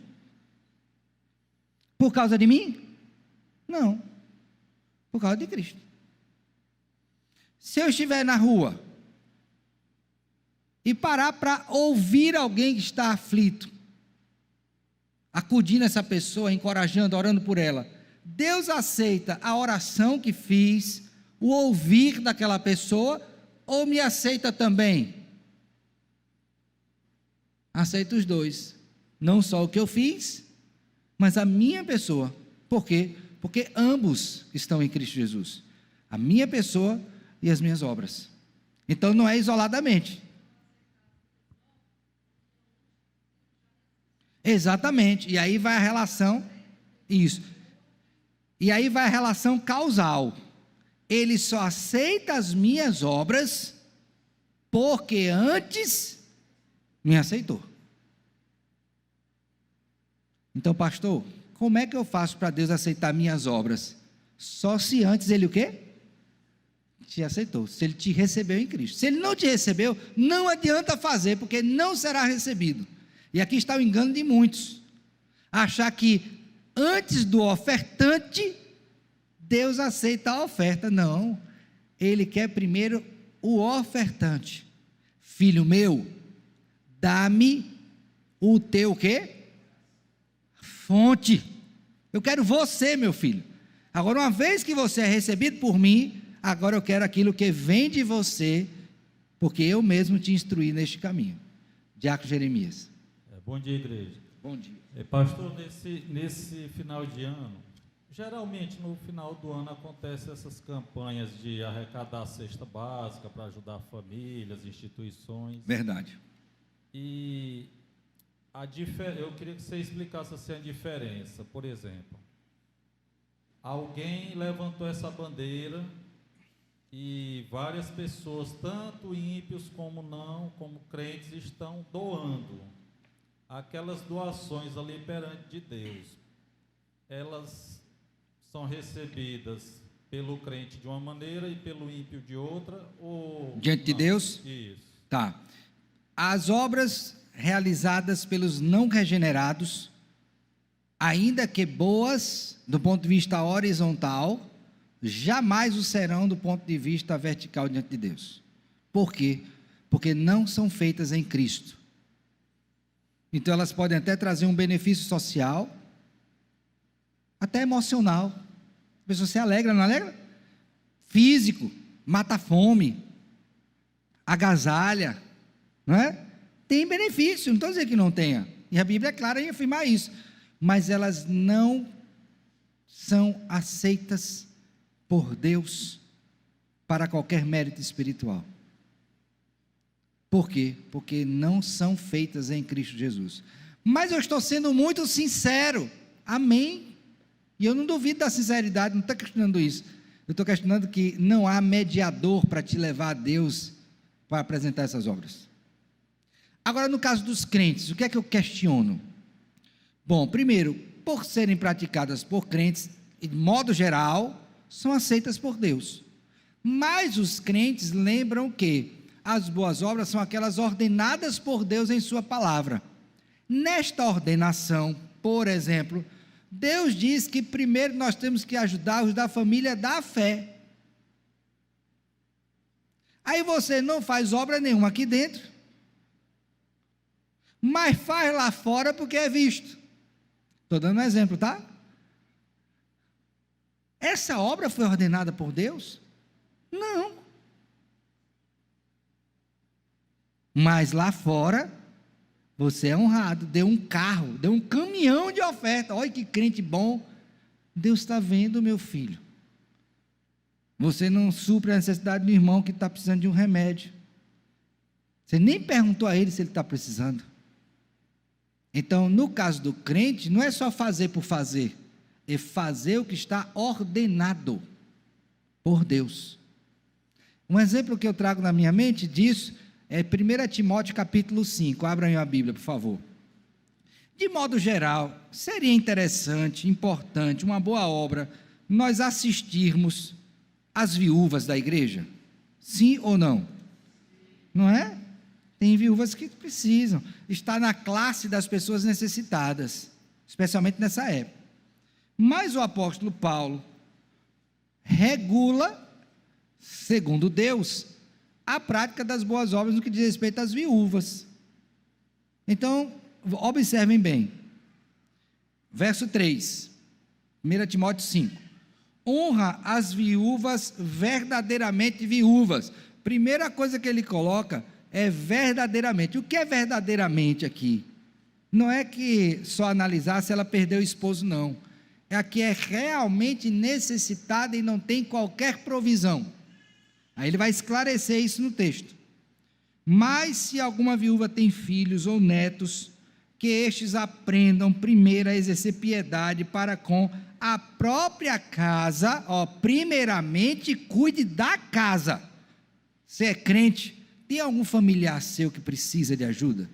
Por causa de mim? Não. Por causa de Cristo. Se eu estiver na rua e parar para ouvir alguém que está aflito, acudindo essa pessoa, encorajando, orando por ela, Deus aceita a oração que fiz, o ouvir daquela pessoa, ou me aceita também? aceita os dois. Não só o que eu fiz, mas a minha pessoa. Por quê? Porque ambos estão em Cristo Jesus. A minha pessoa e as minhas obras. Então não é isoladamente. Exatamente. E aí vai a relação, isso. E aí vai a relação causal. Ele só aceita as minhas obras porque antes me aceitou. Então, pastor, como é que eu faço para Deus aceitar minhas obras? Só se antes ele o quê? Te aceitou, se ele te recebeu em Cristo. Se ele não te recebeu, não adianta fazer, porque não será recebido. E aqui está o engano de muitos. Achar que antes do ofertante, Deus aceita a oferta. Não, ele quer primeiro o ofertante. Filho meu, dá-me o teu quê? Fonte. Eu quero você, meu filho. Agora, uma vez que você é recebido por mim, agora eu quero aquilo que vem de você, porque eu mesmo te instruí neste caminho. Diácono Jeremias. Bom dia, igreja. Bom dia. Pastor, nesse final de ano, geralmente no final do ano acontecem essas campanhas de arrecadar a cesta básica para ajudar famílias, instituições. Verdade. E eu queria que você explicasse assim a diferença. Por exemplo, alguém levantou essa bandeira e várias pessoas, tanto ímpios como não, como crentes, estão doando. Aquelas doações ali perante de Deus, elas são recebidas pelo crente de uma maneira e pelo ímpio de outra? Ou diante de Deus? Isso. Tá. As obras realizadas pelos não regenerados, ainda que boas do ponto de vista horizontal, jamais o serão do ponto de vista vertical diante de Deus. Por quê? Porque não são feitas em Cristo. Então elas podem até trazer um benefício social, até emocional. A pessoa se alegra, não alegra? Físico, mata a fome, agasalha, não é? Tem benefício, não estou dizendo que não tenha. E a Bíblia é clara em afirmar isso. Mas elas não são aceitas por Deus para qualquer mérito espiritual. Por quê? Porque não são feitas em Cristo Jesus. Mas eu estou sendo muito sincero. Amém? E eu não duvido da sinceridade, não estou questionando isso. Eu estou questionando que não há mediador para te levar a Deus para apresentar essas obras. Agora, no caso dos crentes, o que é que eu questiono? Bom, primeiro, por serem praticadas por crentes, de modo geral, são aceitas por Deus. Mas os crentes lembram que as boas obras são aquelas ordenadas por Deus em sua palavra. Nesta ordenação, por exemplo, Deus diz que primeiro nós temos que ajudar os da família da fé. Aí você não faz obra nenhuma aqui dentro, mas faz lá fora porque é visto. Estou dando um exemplo, tá? Essa obra foi ordenada por Deus? Não. Mas lá fora, você é honrado, deu um carro, deu um caminhão de oferta. Olha que crente bom. Deus está vendo, meu filho. Você não supre a necessidade do irmão que está precisando de um remédio. Você nem perguntou a ele se ele está precisando. Então, no caso do crente, não é só fazer por fazer, é fazer o que está ordenado por Deus. Um exemplo que eu trago na minha mente disso é 1 Timóteo capítulo 5, abram aí a Bíblia, por favor. De modo geral, seria interessante, importante, uma boa obra, nós assistirmos as viúvas da igreja? Sim ou não? Não é? Tem viúvas que precisam estar na classe das pessoas necessitadas, especialmente nessa época. Mas o apóstolo Paulo regula, segundo Deus, a prática das boas obras no que diz respeito às viúvas. Então, observem bem. Verso 3, 1 Timóteo 5. Honra as viúvas verdadeiramente viúvas. Primeira coisa que ele coloca, é verdadeiramente. O que é verdadeiramente aqui? Não é que só analisar se ela perdeu o esposo, não. É a que é realmente necessitada e não tem qualquer provisão. Aí ele vai esclarecer isso no texto. Mas se alguma viúva tem filhos ou netos, que estes aprendam primeiro a exercer piedade para com a própria casa, primeiramente cuide da casa. Você é crente, tem algum familiar seu que precisa de ajuda?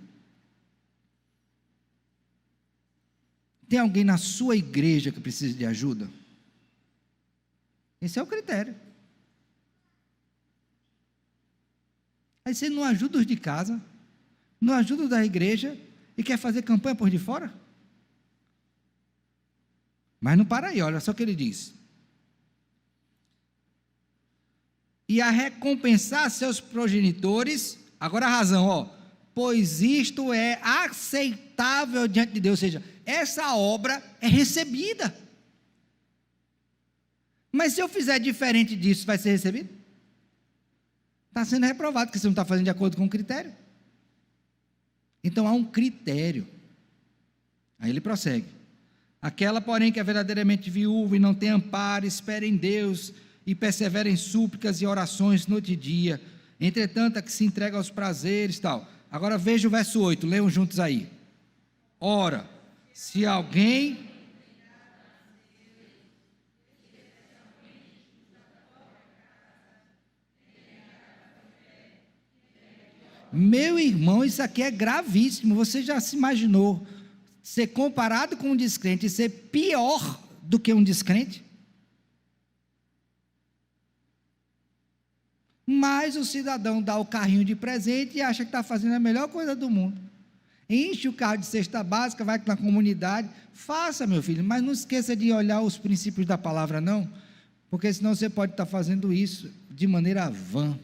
Tem alguém na sua igreja que precisa de ajuda? Esse é o critério. Aí você não ajuda os de casa, não ajuda os da igreja e quer fazer campanha por de fora? Mas não para aí, olha só o que ele diz. E a recompensar seus progenitores, agora a razão, pois isto é aceitável diante de Deus, ou seja, essa obra é recebida. Mas se eu fizer diferente disso, vai ser recebido? Está sendo reprovado, porque você não está fazendo de acordo com o critério. Então há um critério. Aí ele prossegue. Aquela, porém, que é verdadeiramente viúva e não tem amparo, espera em Deus e persevera em súplicas e orações noite e dia. Entretanto, a que se entrega aos prazeres, tal. Agora veja o verso 8, leiam juntos aí. Ora, se alguém... Meu irmão, isso aqui é gravíssimo. Você já se imaginou ser comparado com um descrente e ser pior do que um descrente? Mas o cidadão dá o carrinho de presente e acha que está fazendo a melhor coisa do mundo. Enche o carro de cesta básica, vai na comunidade. Faça, meu filho, mas não esqueça de olhar os princípios da palavra, não, porque senão você pode estar fazendo isso de maneira vã.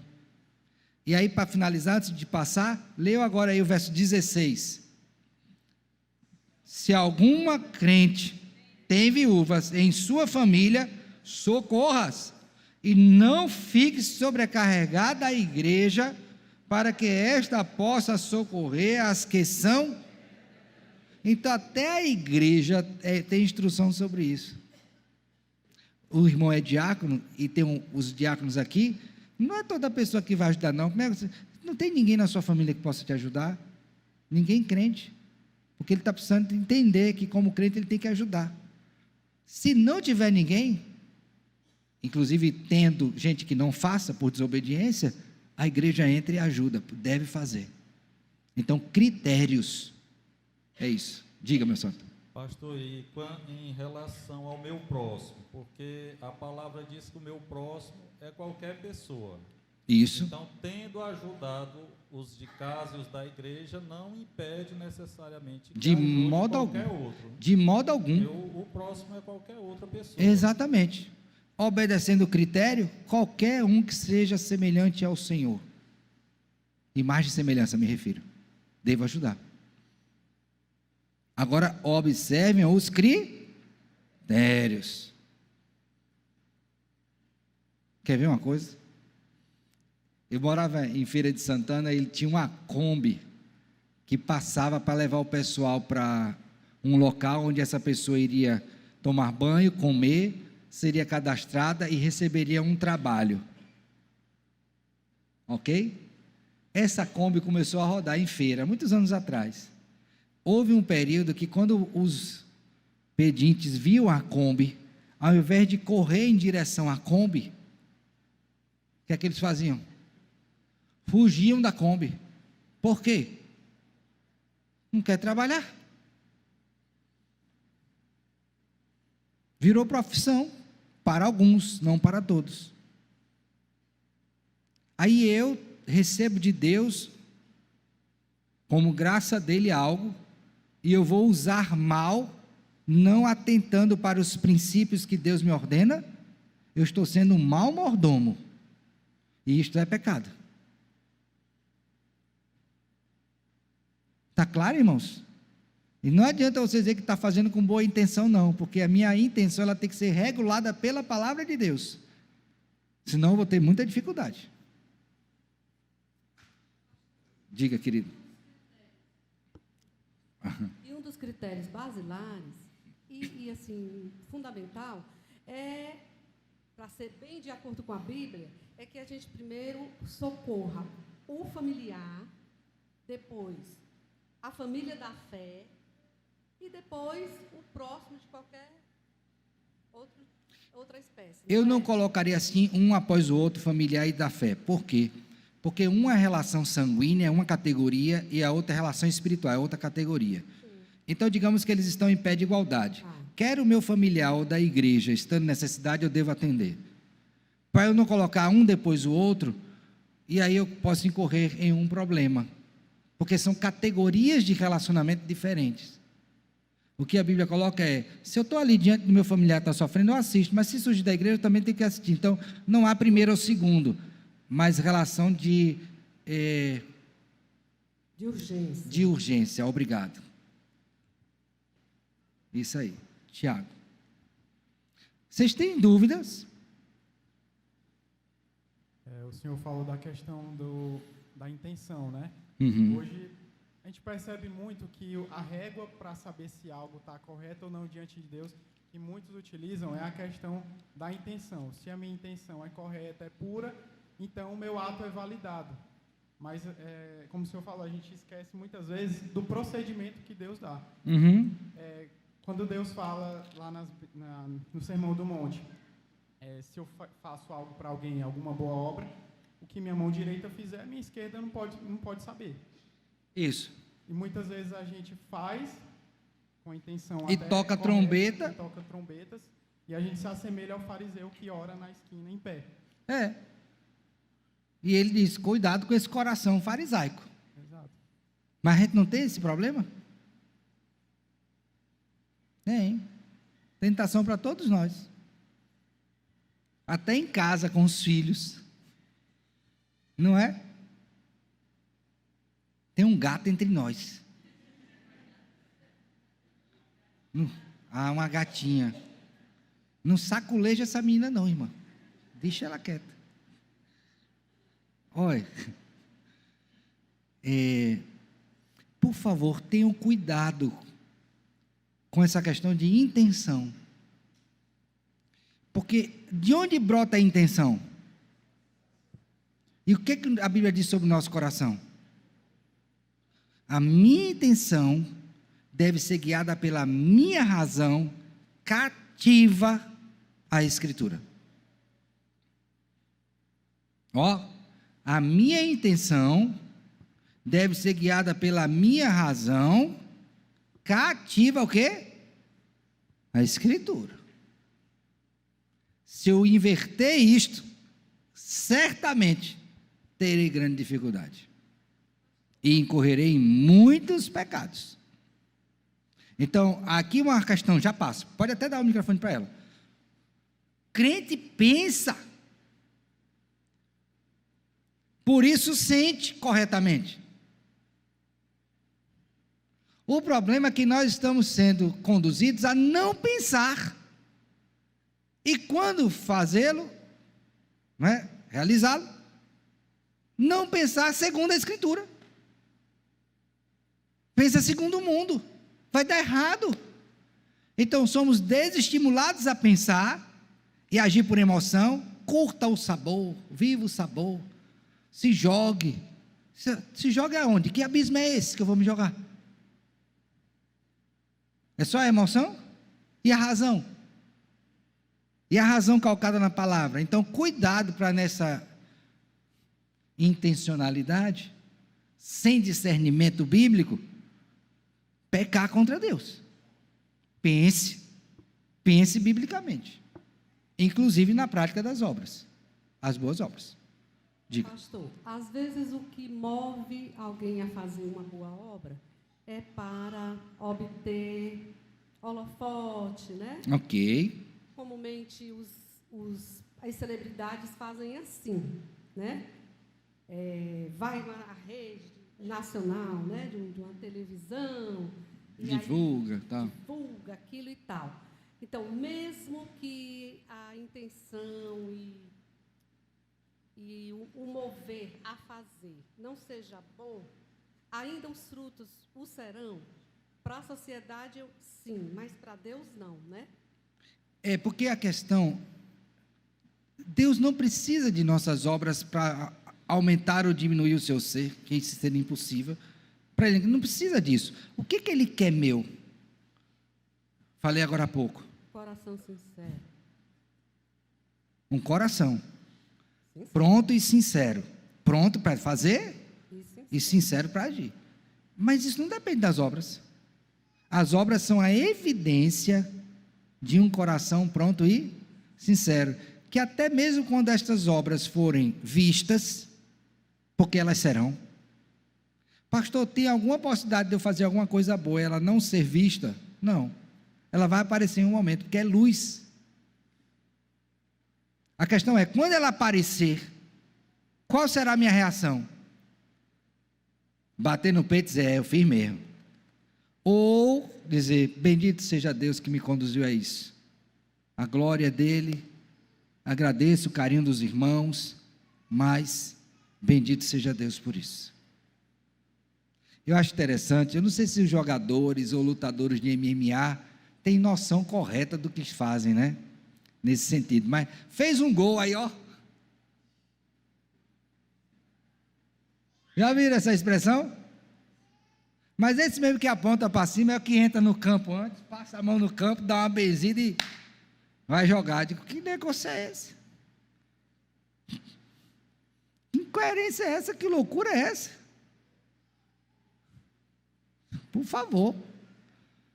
E aí, para finalizar, antes de passar, leia agora aí o verso 16. Se alguma crente tem viúvas em sua família, socorra-as, e não fique sobrecarregada a igreja, para que esta possa socorrer as que são. Então, até a igreja tem instrução sobre isso. O irmão é diácono, e tem os diáconos aqui. Não é toda pessoa que vai ajudar, não. Não tem ninguém na sua família que possa te ajudar. Ninguém crente. Porque ele está precisando de entender que, como crente, ele tem que ajudar. Se não tiver ninguém, inclusive tendo gente que não faça por desobediência, a igreja entra e ajuda, deve fazer. Então, critérios. É isso. Diga, meu santo. Pastor, e em relação ao meu próximo, porque a palavra diz que o meu próximo é qualquer pessoa. Isso. Então, tendo ajudado os de casa e os da igreja, não impede necessariamente que de modo algum. Outro. De modo algum. O próximo é qualquer outra pessoa. Exatamente. Obedecendo o critério, qualquer um que seja semelhante ao Senhor. Imagem e semelhança, me refiro. Devo ajudar. Agora, observem os critérios. Quer ver uma coisa? Eu morava em Feira de Santana e ele tinha uma Kombi que passava para levar o pessoal para um local onde essa pessoa iria tomar banho, comer, seria cadastrada e receberia um trabalho. Ok? Essa Kombi começou a rodar em feira, muitos anos atrás. Houve um período que, quando os pedintes viam a Kombi, ao invés de correr em direção à Kombi, o que é que eles faziam? Fugiam da Kombi. Por quê? Não quer trabalhar. Virou profissão para alguns, não para todos. Aí eu recebo de Deus, como graça dele, algo, e eu vou usar mal, não atentando para os princípios que Deus me ordena. Eu estou sendo um mau mordomo, e isto é pecado. Está claro, irmãos? E não adianta você dizer que está fazendo com boa intenção, não, porque a minha intenção ela tem que ser regulada pela palavra de Deus, senão eu vou ter muita dificuldade. Diga, querido. E um dos critérios basilares e assim, fundamental, para ser bem de acordo com a Bíblia, é que a gente primeiro socorra o familiar, depois a família da fé e depois o próximo de qualquer outra espécie. Eu não é? colocaria assim, um após o outro, familiar e da fé. Por quê? Porque uma é relação sanguínea, é uma categoria, e a outra é relação espiritual, é outra categoria. Então, digamos que eles estão em pé de igualdade. Quer o meu familiar ou da igreja, estando em necessidade, eu devo atender. Para eu não colocar um depois o outro, e aí eu posso incorrer em um problema. Porque são categorias de relacionamento diferentes. O que a Bíblia coloca é, se eu estou ali diante do meu familiar que está sofrendo, eu assisto, mas se surgir da igreja, eu também tenho que assistir. Então, não há primeiro ou segundo, mas relação de urgência. De urgência, obrigado. Isso aí, Tiago. Vocês têm dúvidas? O senhor falou da questão da intenção, né? Uhum. Hoje, a gente percebe muito que a régua para saber se algo está correto ou não diante de Deus, que muitos utilizam, é a questão da intenção. Se a minha intenção é correta, é pura, então o meu ato é validado. Mas, como o senhor falou, a gente esquece muitas vezes do procedimento que Deus dá. Uhum. Quando Deus fala lá no Sermão do Monte, se eu faço algo para alguém, alguma boa obra, o que minha mão direita fizer, a minha esquerda não pode saber. Isso. E muitas vezes a gente faz com a intenção e até toca correta, trombeta. e toca trombetas, e a gente se assemelha ao fariseu que ora na esquina em pé. E ele diz, cuidado com esse coração farisaico. Exato. Mas a gente não tem esse problema? Tem. Tentação para todos nós. Até em casa com os filhos. Não é? Tem um gato entre nós. Uma gatinha. Não saculeja essa menina não, irmã. Deixa ela quieta. Olha. Por favor, tenham cuidado com essa questão de intenção. Porque de onde brota a intenção? E o que a Bíblia diz sobre o nosso coração? A minha intenção deve ser guiada pela minha razão cativa à Escritura. A minha intenção deve ser guiada pela minha razão cativa o quê? A Escritura. Se eu inverter isto, certamente terei grande dificuldade. E incorrerei em muitos pecados. Então, aqui uma questão, já passo. Pode até dar o microfone para ela. Crente pensa. Por isso sente corretamente. O problema é que nós estamos sendo conduzidos a não pensar. E quando fazê-lo, realizá-lo, não pensar segundo a Escritura. Pensa segundo o mundo. Vai dar errado. Então somos desestimulados a pensar e agir por emoção. Curta o sabor, viva o sabor. Se jogue. Se jogue aonde? Que abismo é esse que eu vou me jogar? É só a emoção? E a razão? E a razão calcada na palavra. Então, cuidado para nessa intencionalidade, sem discernimento bíblico, pecar contra Deus. Pense biblicamente. Inclusive na prática das obras. As boas obras. Diga. Pastor, às vezes o que move alguém a fazer uma boa obra é para obter holofote, né? Ok. Comumente as celebridades fazem assim, né? Vai na rede nacional, né? De uma televisão. Divulga, tá. Divulga aquilo e tal. Então, mesmo que a intenção e o mover a fazer não seja bom, ainda os frutos o serão? Para a sociedade, sim, mas para Deus, não, né? É porque a questão, Deus não precisa de nossas obras para aumentar ou diminuir o seu ser, que isso seria impossível. Para Ele, não precisa disso. O que Ele quer meu? Falei agora há pouco. Coração sincero. Um coração pronto e sincero. Pronto para fazer e sincero para agir. Mas isso não depende das obras. As obras são a evidência de um coração pronto e sincero. Que até mesmo quando estas obras forem vistas, porque elas serão. Pastor, tem alguma possibilidade de eu fazer alguma coisa boa e ela não ser vista? Não. Ela vai aparecer em um momento, porque é luz. A questão é, quando ela aparecer, qual será a minha reação? Bater no peito e dizer, eu fiz mesmo. Ou dizer, bendito seja Deus que me conduziu a isso. A glória dele, agradeço o carinho dos irmãos, mas bendito seja Deus por isso. Eu acho interessante, eu não sei se os jogadores ou lutadores de MMA têm noção correta do que fazem, né? Nesse sentido, mas fez um gol aí, ó. Já viram essa expressão? Mas esse mesmo que aponta para cima é o que entra no campo antes, passa a mão no campo, dá uma benzida e vai jogar. Eu digo, que negócio é esse? Que incoerência é essa? Que loucura é essa? Por favor.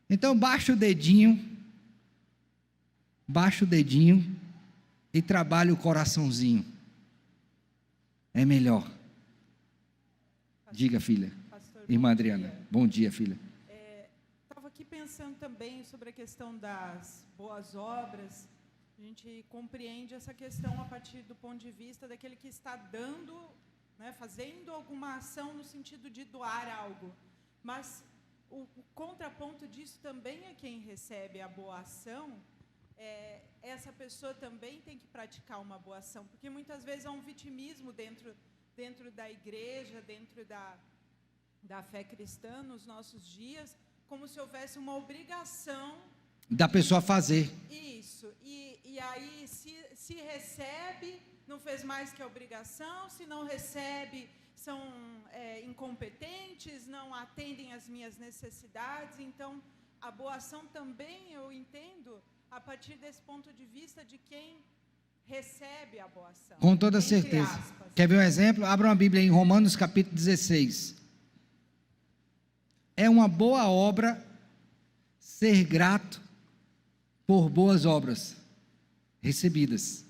Então baixa o dedinho e trabalha o coraçãozinho. É melhor. Diga, filha. Pastor, Irmã Adriana. Bom dia, filha. Estava aqui pensando também sobre a questão das boas obras. A gente compreende essa questão a partir do ponto de vista daquele que está dando, né, fazendo alguma ação no sentido de doar algo. Mas o contraponto disso também é quem recebe a boa ação. Essa pessoa também tem que praticar uma boa ação, porque muitas vezes há um vitimismo dentro da igreja, dentro da fé cristã nos nossos dias, como se houvesse uma obrigação da pessoa fazer. Isso, e aí se recebe, não fez mais que a obrigação, se não recebe, são incompetentes, não atendem às minhas necessidades. Então, a boa ação também eu entendo a partir desse ponto de vista de quem recebe a boa ação. Com toda certeza. Aspas. Quer ver um exemplo? Abra uma Bíblia em Romanos capítulo 16. É uma boa obra ser grato por boas obras recebidas.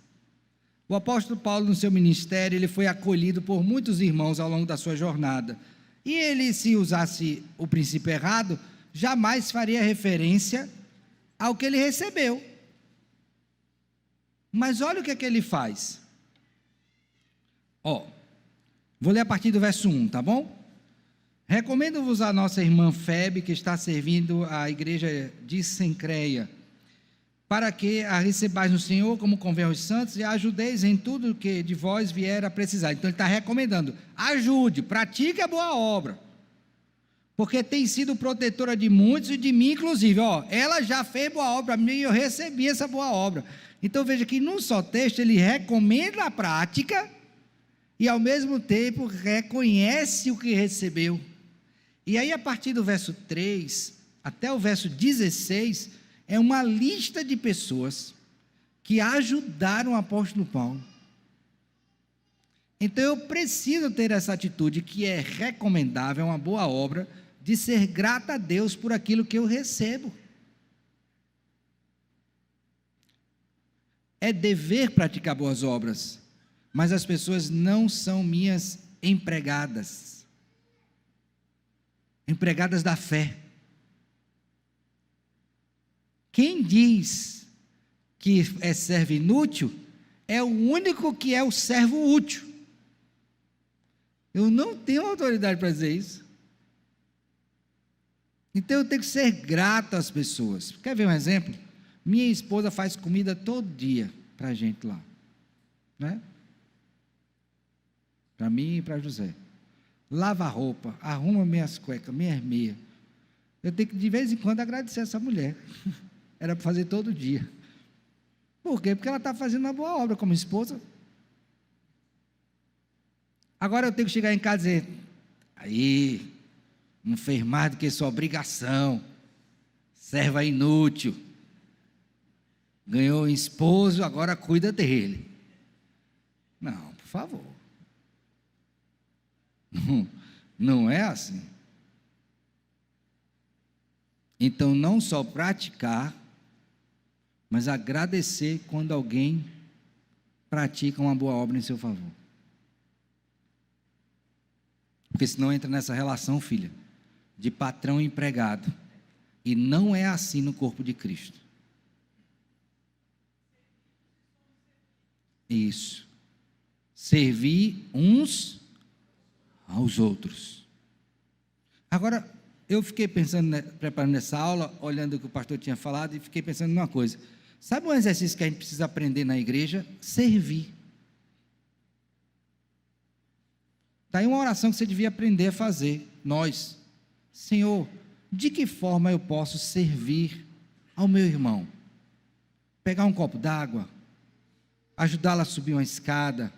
O apóstolo Paulo, no seu ministério, ele foi acolhido por muitos irmãos ao longo da sua jornada. E ele, se usasse o princípio errado, jamais faria referência ao que ele recebeu. Mas olha o que é que ele faz. Vou ler a partir do verso 1, tá bom? Recomendo-vos a nossa irmã Febe, que está servindo a igreja de Sencreia, para que a recebais no Senhor como convém aos santos e a ajudeis em tudo que de vós vier a precisar. Então ele está recomendando, ajude, pratique a boa obra, porque tem sido protetora de muitos e de mim inclusive. Ela já fez boa obra para mim e eu recebi essa boa obra. Então veja que num só texto ele recomenda a prática e ao mesmo tempo reconhece o que recebeu. E aí a partir do verso 3 até o verso 16 é uma lista de pessoas que ajudaram o apóstolo Paulo. Então eu preciso ter essa atitude que é recomendável, é uma boa obra, de ser grata a Deus por aquilo que eu recebo. É dever praticar boas obras, mas as pessoas não são minhas empregadas da fé. Quem diz que é servo inútil é o único que é o servo útil. Eu não tenho autoridade para dizer isso. Então eu tenho que ser grato às pessoas. Quer ver um exemplo? Minha esposa faz comida todo dia para a gente lá, né? Para mim e para José. lava a roupa, arruma minhas cuecas, minhas meias. Eu tenho que, de vez em quando, agradecer essa mulher. Era para fazer todo dia. Por quê? Porque ela está fazendo uma boa obra como esposa. Agora eu tenho que chegar em casa e dizer, aí, não fez mais do que sua obrigação, serva inútil, ganhou um esposo, agora cuida dele. Não, por favor. Não é assim. Então, não só praticar, mas agradecer quando alguém pratica uma boa obra em seu favor. Porque senão entra nessa relação, filha, de patrão e empregado. E não é assim no corpo de Cristo. Isso. Servir uns aos outros. Agora, eu fiquei pensando, preparando essa aula, olhando o que o pastor tinha falado, e fiquei pensando numa coisa. Sabe um exercício que a gente precisa aprender na igreja? Servir. Daí uma oração que você devia aprender a fazer. Nós, Senhor, de que forma eu posso servir ao meu irmão? Pegar um copo d'água, ajudá-lo a subir uma escada,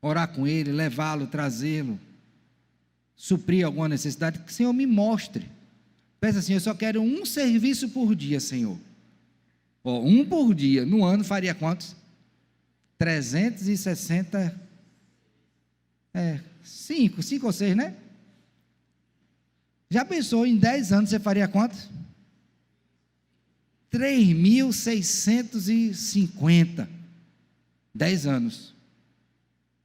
orar com ele, levá-lo, trazê-lo, suprir alguma necessidade, que o Senhor me mostre. Pensa assim, eu só quero um serviço por dia, Senhor. Um por dia, no ano faria quantos? 360, 5 ou 6, né? Já pensou, em 10 anos você faria quantos? 3.650, 10 anos.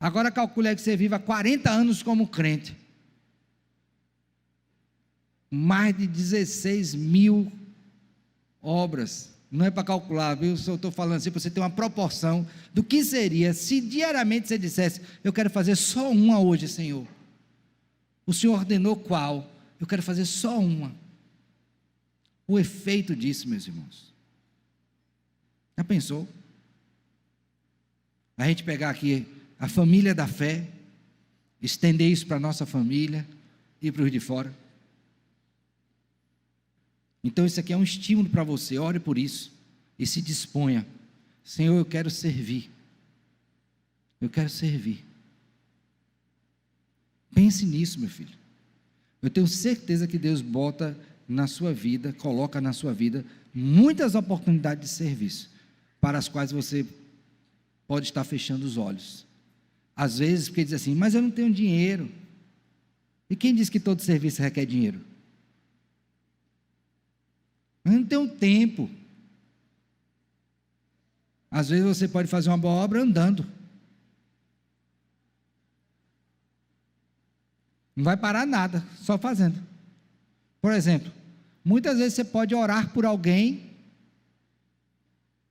Agora calcule aí que você viva 40 anos como crente. Mais de 16 mil obras. Não é para calcular, viu? Só estou falando assim para você ter uma proporção do que seria se diariamente você dissesse, eu quero fazer só uma hoje, Senhor. O Senhor ordenou qual? Eu quero fazer só uma. O efeito disso, meus irmãos. Já pensou? A gente pegar aqui a família da fé, estender isso para a nossa família e para os de fora. Então isso aqui é um estímulo para você, ore por isso e se disponha. Senhor, eu quero servir. Eu quero servir. Pense nisso, meu filho. Eu tenho certeza que Deus bota na sua vida, coloca na sua vida muitas oportunidades de serviço, para as quais você pode estar fechando os olhos. Às vezes, porque diz assim, mas eu não tenho dinheiro. E quem diz que todo serviço requer dinheiro? Eu não tenho tempo. Às vezes você pode fazer uma boa obra andando. Não vai parar nada, só fazendo. Por exemplo, muitas vezes você pode orar por alguém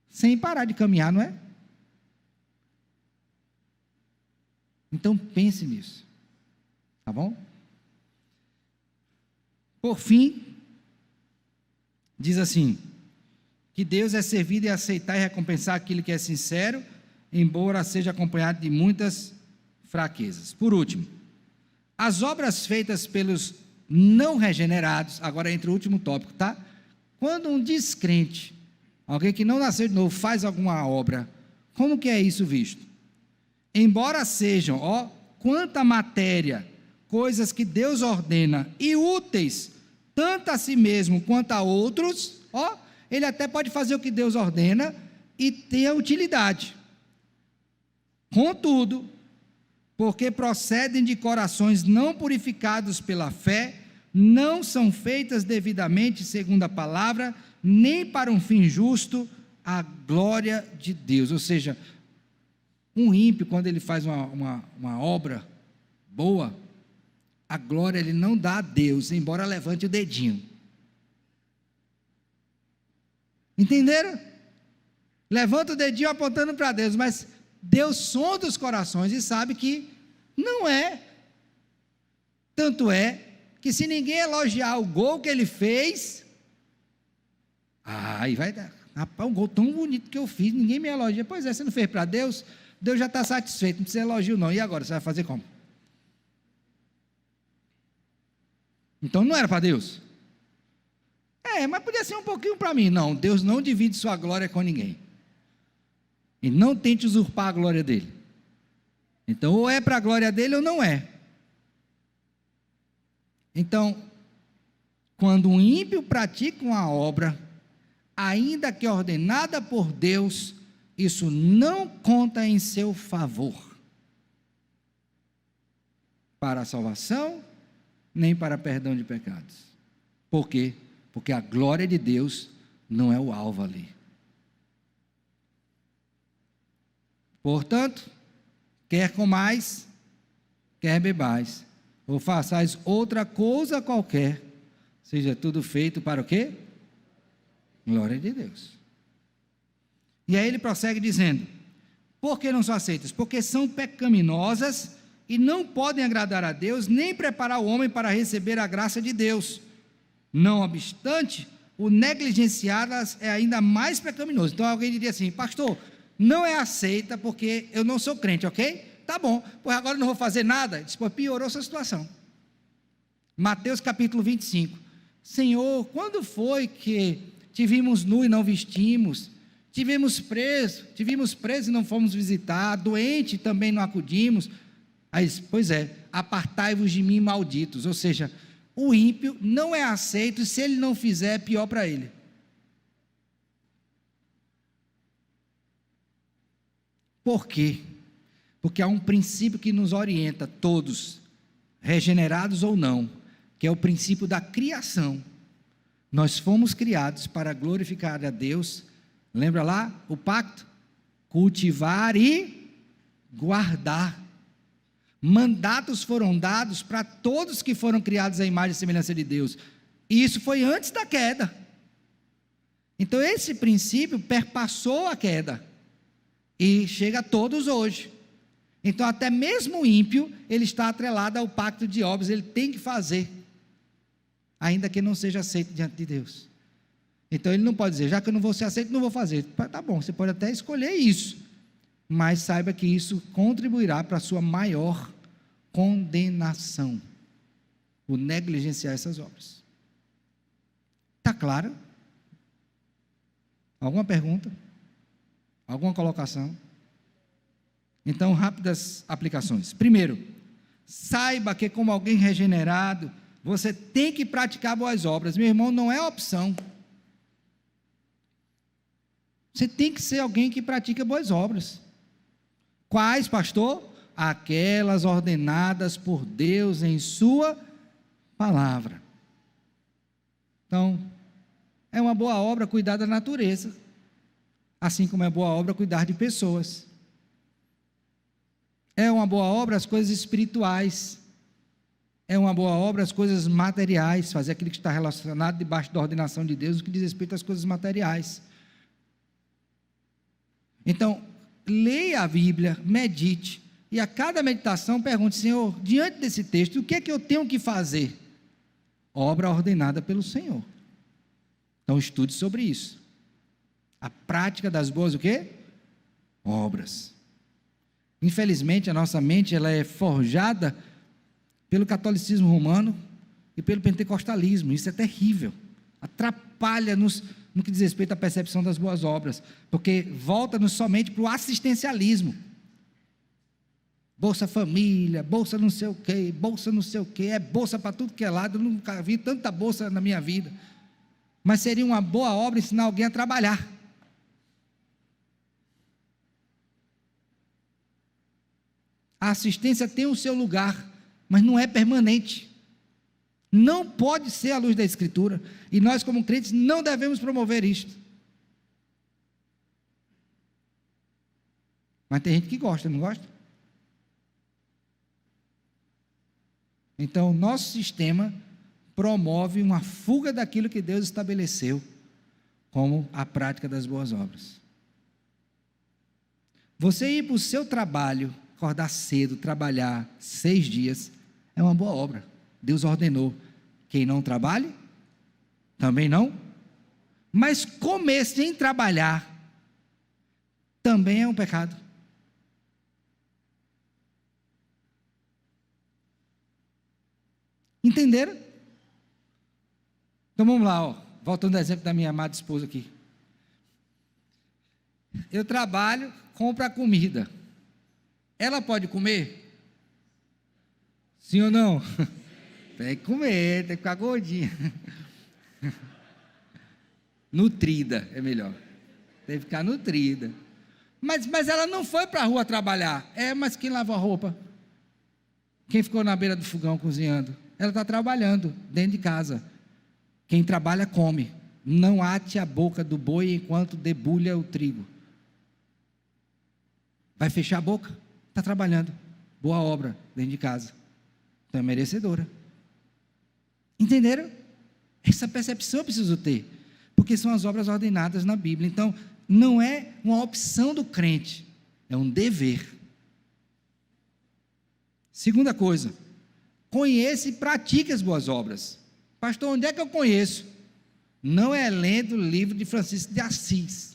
sem parar de caminhar, não é? Então pense nisso. Tá bom? Por fim, diz assim, que Deus é servido e aceitar e recompensar aquilo que é sincero, embora seja acompanhado de muitas fraquezas. Por último, as obras feitas pelos não regenerados, agora entra o último tópico, tá? Quando um descrente, alguém que não nasceu de novo, faz alguma obra, como que é isso visto? Embora sejam, quanta matéria, coisas que Deus ordena e úteis, tanto a si mesmo quanto a outros, ele até pode fazer o que Deus ordena e ter a utilidade. Contudo, porque procedem de corações não purificados pela fé, não são feitas devidamente segundo a palavra, nem para um fim justo, a glória de Deus. Ou seja, um ímpio, quando ele faz uma obra boa, a glória ele não dá a Deus, embora levante o dedinho. Entenderam? Levanta o dedinho apontando para Deus, mas Deus sonda os corações e sabe que não é. Tanto é que se ninguém elogiar o gol que ele fez, aí vai dar, rapaz, um gol tão bonito que eu fiz, ninguém me elogia. Pois é, você não fez para Deus, Deus já está satisfeito, não precisa elogio não. E agora, você vai fazer como? Então não era para Deus? Mas podia ser um pouquinho para mim. Não, Deus não divide sua glória com ninguém. E não tente usurpar a glória dele. Então, ou é para a glória dele ou não é. Então, quando um ímpio pratica uma obra, ainda que ordenada por Deus, isso não conta em seu favor, para a salvação, nem para perdão de pecados. Por quê? Porque a glória de Deus não é o alvo ali. Portanto, quer comais, quer bebais, ou façais outra coisa qualquer, seja tudo feito para o quê? Glória de Deus. E aí ele prossegue dizendo: por que não são aceitas? Porque são pecaminosas e não podem agradar a Deus, nem preparar o homem para receber a graça de Deus. Não obstante, o negligenciá-las é ainda mais pecaminoso. Então alguém diria assim: pastor, não é aceita porque eu não sou crente, ok? Tá bom, pois agora eu não vou fazer nada. Diz, pô, piorou essa situação. Mateus capítulo 25. Senhor, quando foi que te vimos nu e não vestimos? Tivemos preso e não fomos visitar, doente também não acudimos. Aí, pois é, apartai-vos de mim, malditos. Ou seja, o ímpio não é aceito, e se ele não fizer, é pior para ele. Por quê? Porque há um princípio que nos orienta, todos, regenerados ou não, que é o princípio da criação. Nós fomos criados para glorificar a Deus. Lembra lá o pacto? Cultivar e guardar. Mandatos foram dados para todos que foram criados à imagem e semelhança de Deus. E isso foi antes da queda. Então esse princípio perpassou a queda e chega a todos hoje. Então até mesmo o ímpio, ele está atrelado ao pacto de obras, ele tem que fazer, ainda que não seja aceito diante de Deus. Então ele não pode dizer, já que eu não vou ser aceito, não vou fazer. Tá bom, você pode até escolher isso, mas saiba que isso contribuirá para a sua maior condenação, o negligenciar essas obras. Está claro? Alguma pergunta? Alguma colocação? Então, rápidas aplicações. Primeiro, saiba que como alguém regenerado, você tem que praticar boas obras. Meu irmão, não é opção. Você tem que ser alguém que pratica boas obras. Quais, pastor? Aquelas ordenadas por Deus em sua palavra. Então, é uma boa obra cuidar da natureza, assim como é boa obra cuidar de pessoas. É uma boa obra as coisas espirituais. É uma boa obra as coisas materiais, fazer aquilo que está relacionado debaixo da ordenação de Deus, no que diz respeito às coisas materiais. Então, leia a Bíblia, medite, e a cada meditação pergunte, Senhor, diante desse texto, o que é que eu tenho que fazer? Obra ordenada pelo Senhor. Então, estude sobre isso. A prática das boas, o quê? Obras. Infelizmente, a nossa mente, ela é forjada pelo catolicismo romano e pelo pentecostalismo. Isso é terrível. Atrapalha-nos no que diz respeito à percepção das boas obras, porque volta-nos somente para o assistencialismo. Bolsa Família, bolsa não sei o quê, bolsa não sei o quê, é bolsa para tudo que é lado. Eu nunca vi tanta bolsa na minha vida. Mas seria uma boa obra ensinar alguém a trabalhar. A assistência tem o seu lugar, mas não é permanente. Não pode ser à luz da Escritura. E nós, como crentes, não devemos promover isto. Mas tem gente que gosta, não gosta? Então, o nosso sistema promove uma fuga daquilo que Deus estabeleceu como a prática das boas obras. Você ir para o seu trabalho, acordar cedo, trabalhar 6 dias, é uma boa obra. Deus ordenou. Quem não trabalhe, também não. Mas comer sem trabalhar, também é um pecado. Entenderam? Então vamos lá, ó. Voltando ao exemplo da minha amada esposa aqui. Eu trabalho, compro a comida. Ela pode comer? Sim ou não? Tem que comer, tem que ficar gordinha. Nutrida é melhor. Tem que ficar nutrida. Mas ela não foi para a rua trabalhar. Mas quem lavou a roupa? Quem ficou na beira do fogão cozinhando? Ela está trabalhando dentro de casa. Quem trabalha come. Não ate a boca do boi enquanto debulha o trigo. Vai fechar a boca? Está trabalhando. Boa obra dentro de casa. Então é merecedora. Entenderam? Essa percepção eu preciso ter. Porque são as obras ordenadas na Bíblia. Então, não é uma opção do crente. É um dever. Segunda coisa. Conheça e pratique as boas obras. Pastor, onde é que eu conheço? Não é lendo o livro de Francisco de Assis.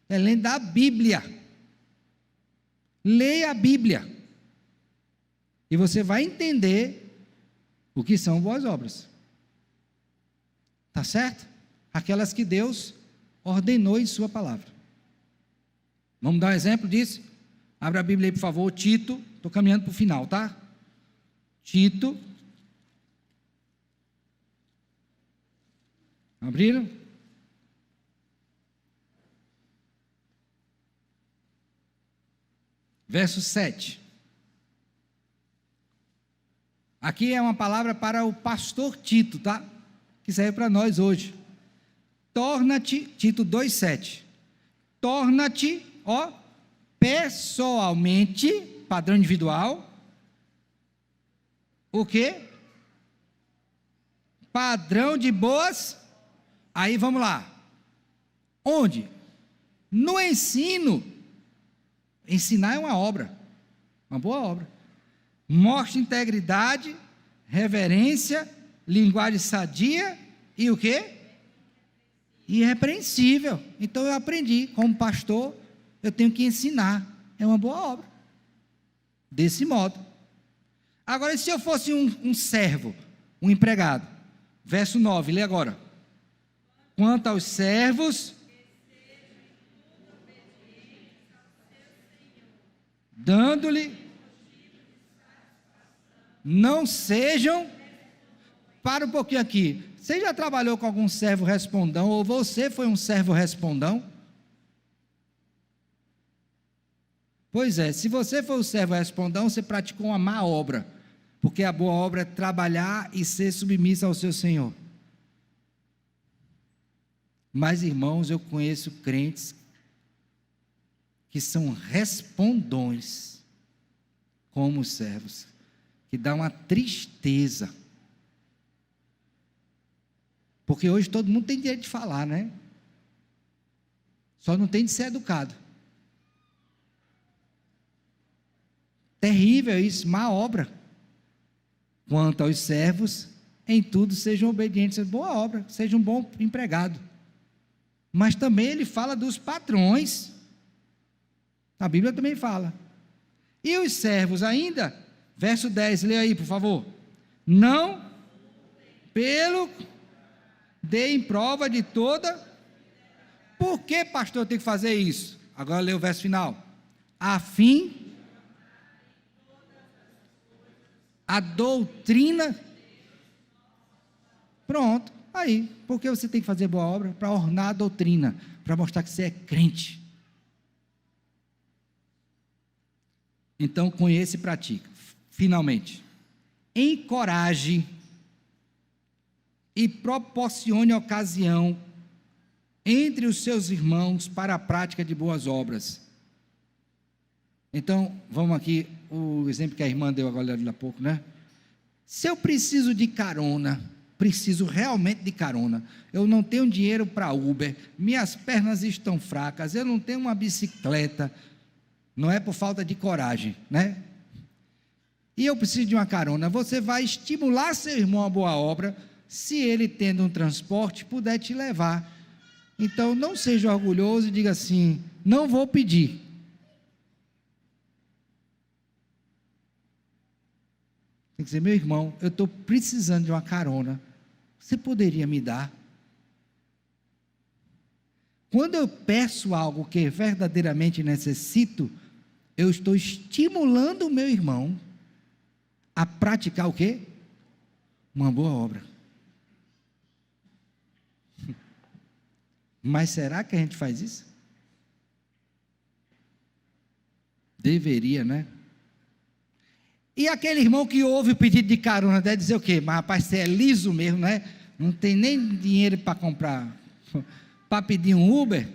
É lendo a Bíblia. Leia a Bíblia. E você vai entender o que são boas obras. Tá certo? Aquelas que Deus ordenou em sua palavra. Vamos dar um exemplo disso? Abra a Bíblia aí, por favor. Tito, estou caminhando para o final, tá? Tito. Abriram? Verso 7. Aqui é uma palavra para o pastor Tito, tá? Que serve para nós hoje. Torna-te, Tito 2,7. Torna-te, pessoalmente, padrão individual, o quê? Padrão de boas. Aí vamos lá. Onde? No ensino. Ensinar é uma obra, uma boa obra. Mostre integridade, reverência, linguagem sadia e o quê? Irrepreensível. Então eu aprendi, como pastor, eu tenho que ensinar. É uma boa obra. Desse modo. Agora, se eu fosse um servo, um empregado, verso 9, lê agora. Quanto aos servos, dando-lhe, não sejam, para um pouquinho aqui, você já trabalhou com algum servo respondão, ou você foi um servo respondão? Pois é, se você foi um servo respondão, você praticou uma má obra, porque a boa obra é trabalhar e ser submissa ao seu Senhor. Mas, irmãos, eu conheço crentes que são respondões como servos, que dá uma tristeza, porque hoje todo mundo tem direito de falar, né? Só não tem de ser educado. Terrível isso, má obra. Quanto aos servos, em tudo sejam obedientes, boa obra, seja um bom empregado. Mas também ele fala dos patrões. A Bíblia também fala. E os servos ainda, verso 10, leia aí, por favor. Não, deem prova de toda. Por que, pastor, eu tenho que fazer isso? Agora leia o verso final. A fim, a doutrina. Pronto, aí. Por que você tem que fazer boa obra? Para ornar a doutrina, para mostrar que você é crente. Então, conheça e pratica. Finalmente, encoraje e proporcione ocasião entre os seus irmãos para a prática de boas obras. Então, vamos aqui, o exemplo que a irmã deu agora há pouco, né? Se eu preciso de carona, preciso realmente de carona, eu não tenho dinheiro para Uber, minhas pernas estão fracas, eu não tenho uma bicicleta, não é por falta de coragem, né? E eu preciso de uma carona, você vai estimular seu irmão a boa obra, se ele tendo um transporte, puder te levar. Então, não seja orgulhoso e diga assim, não vou pedir. Tem que dizer, meu irmão, eu estou precisando de uma carona você poderia me dar? Quando eu peço algo que verdadeiramente necessito, eu estou estimulando o meu irmão a praticar o quê? Uma boa obra. Mas será que a gente faz isso? Deveria, né? E aquele irmão que ouve o pedido de carona, deve dizer o quê? Mas rapaz, você é liso mesmo, né? Não tem nem dinheiro para comprar, para pedir um Uber?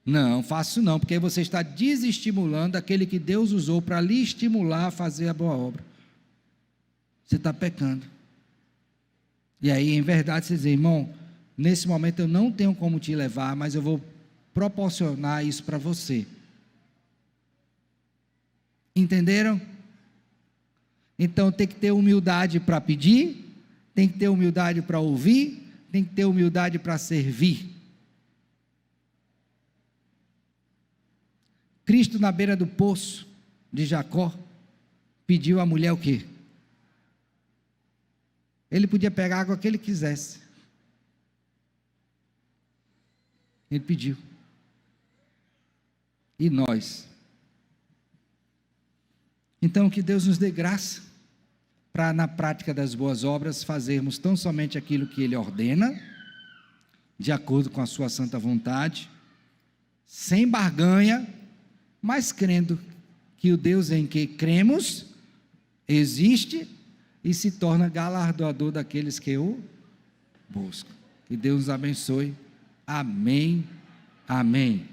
Não, faço não, porque você está desestimulando aquele que Deus usou para lhe estimular a fazer a boa obra. Você está pecando. E aí, em verdade, você diz, irmão, nesse momento eu não tenho como te levar, mas eu vou proporcionar isso para você. Entenderam? Então tem que ter humildade para pedir, tem que ter humildade para ouvir, tem que ter humildade para servir. Cristo na beira do poço de Jacó pediu à mulher o quê? Ele podia pegar a água que ele quisesse. Ele pediu. E nós? Então que Deus nos dê graça para na prática das boas obras fazermos tão somente aquilo que Ele ordena, de acordo com a sua santa vontade, sem barganha, mas crendo que o Deus em que cremos existe e se torna galardoador daqueles que o buscam. Que Deus nos abençoe. Amém. Amém.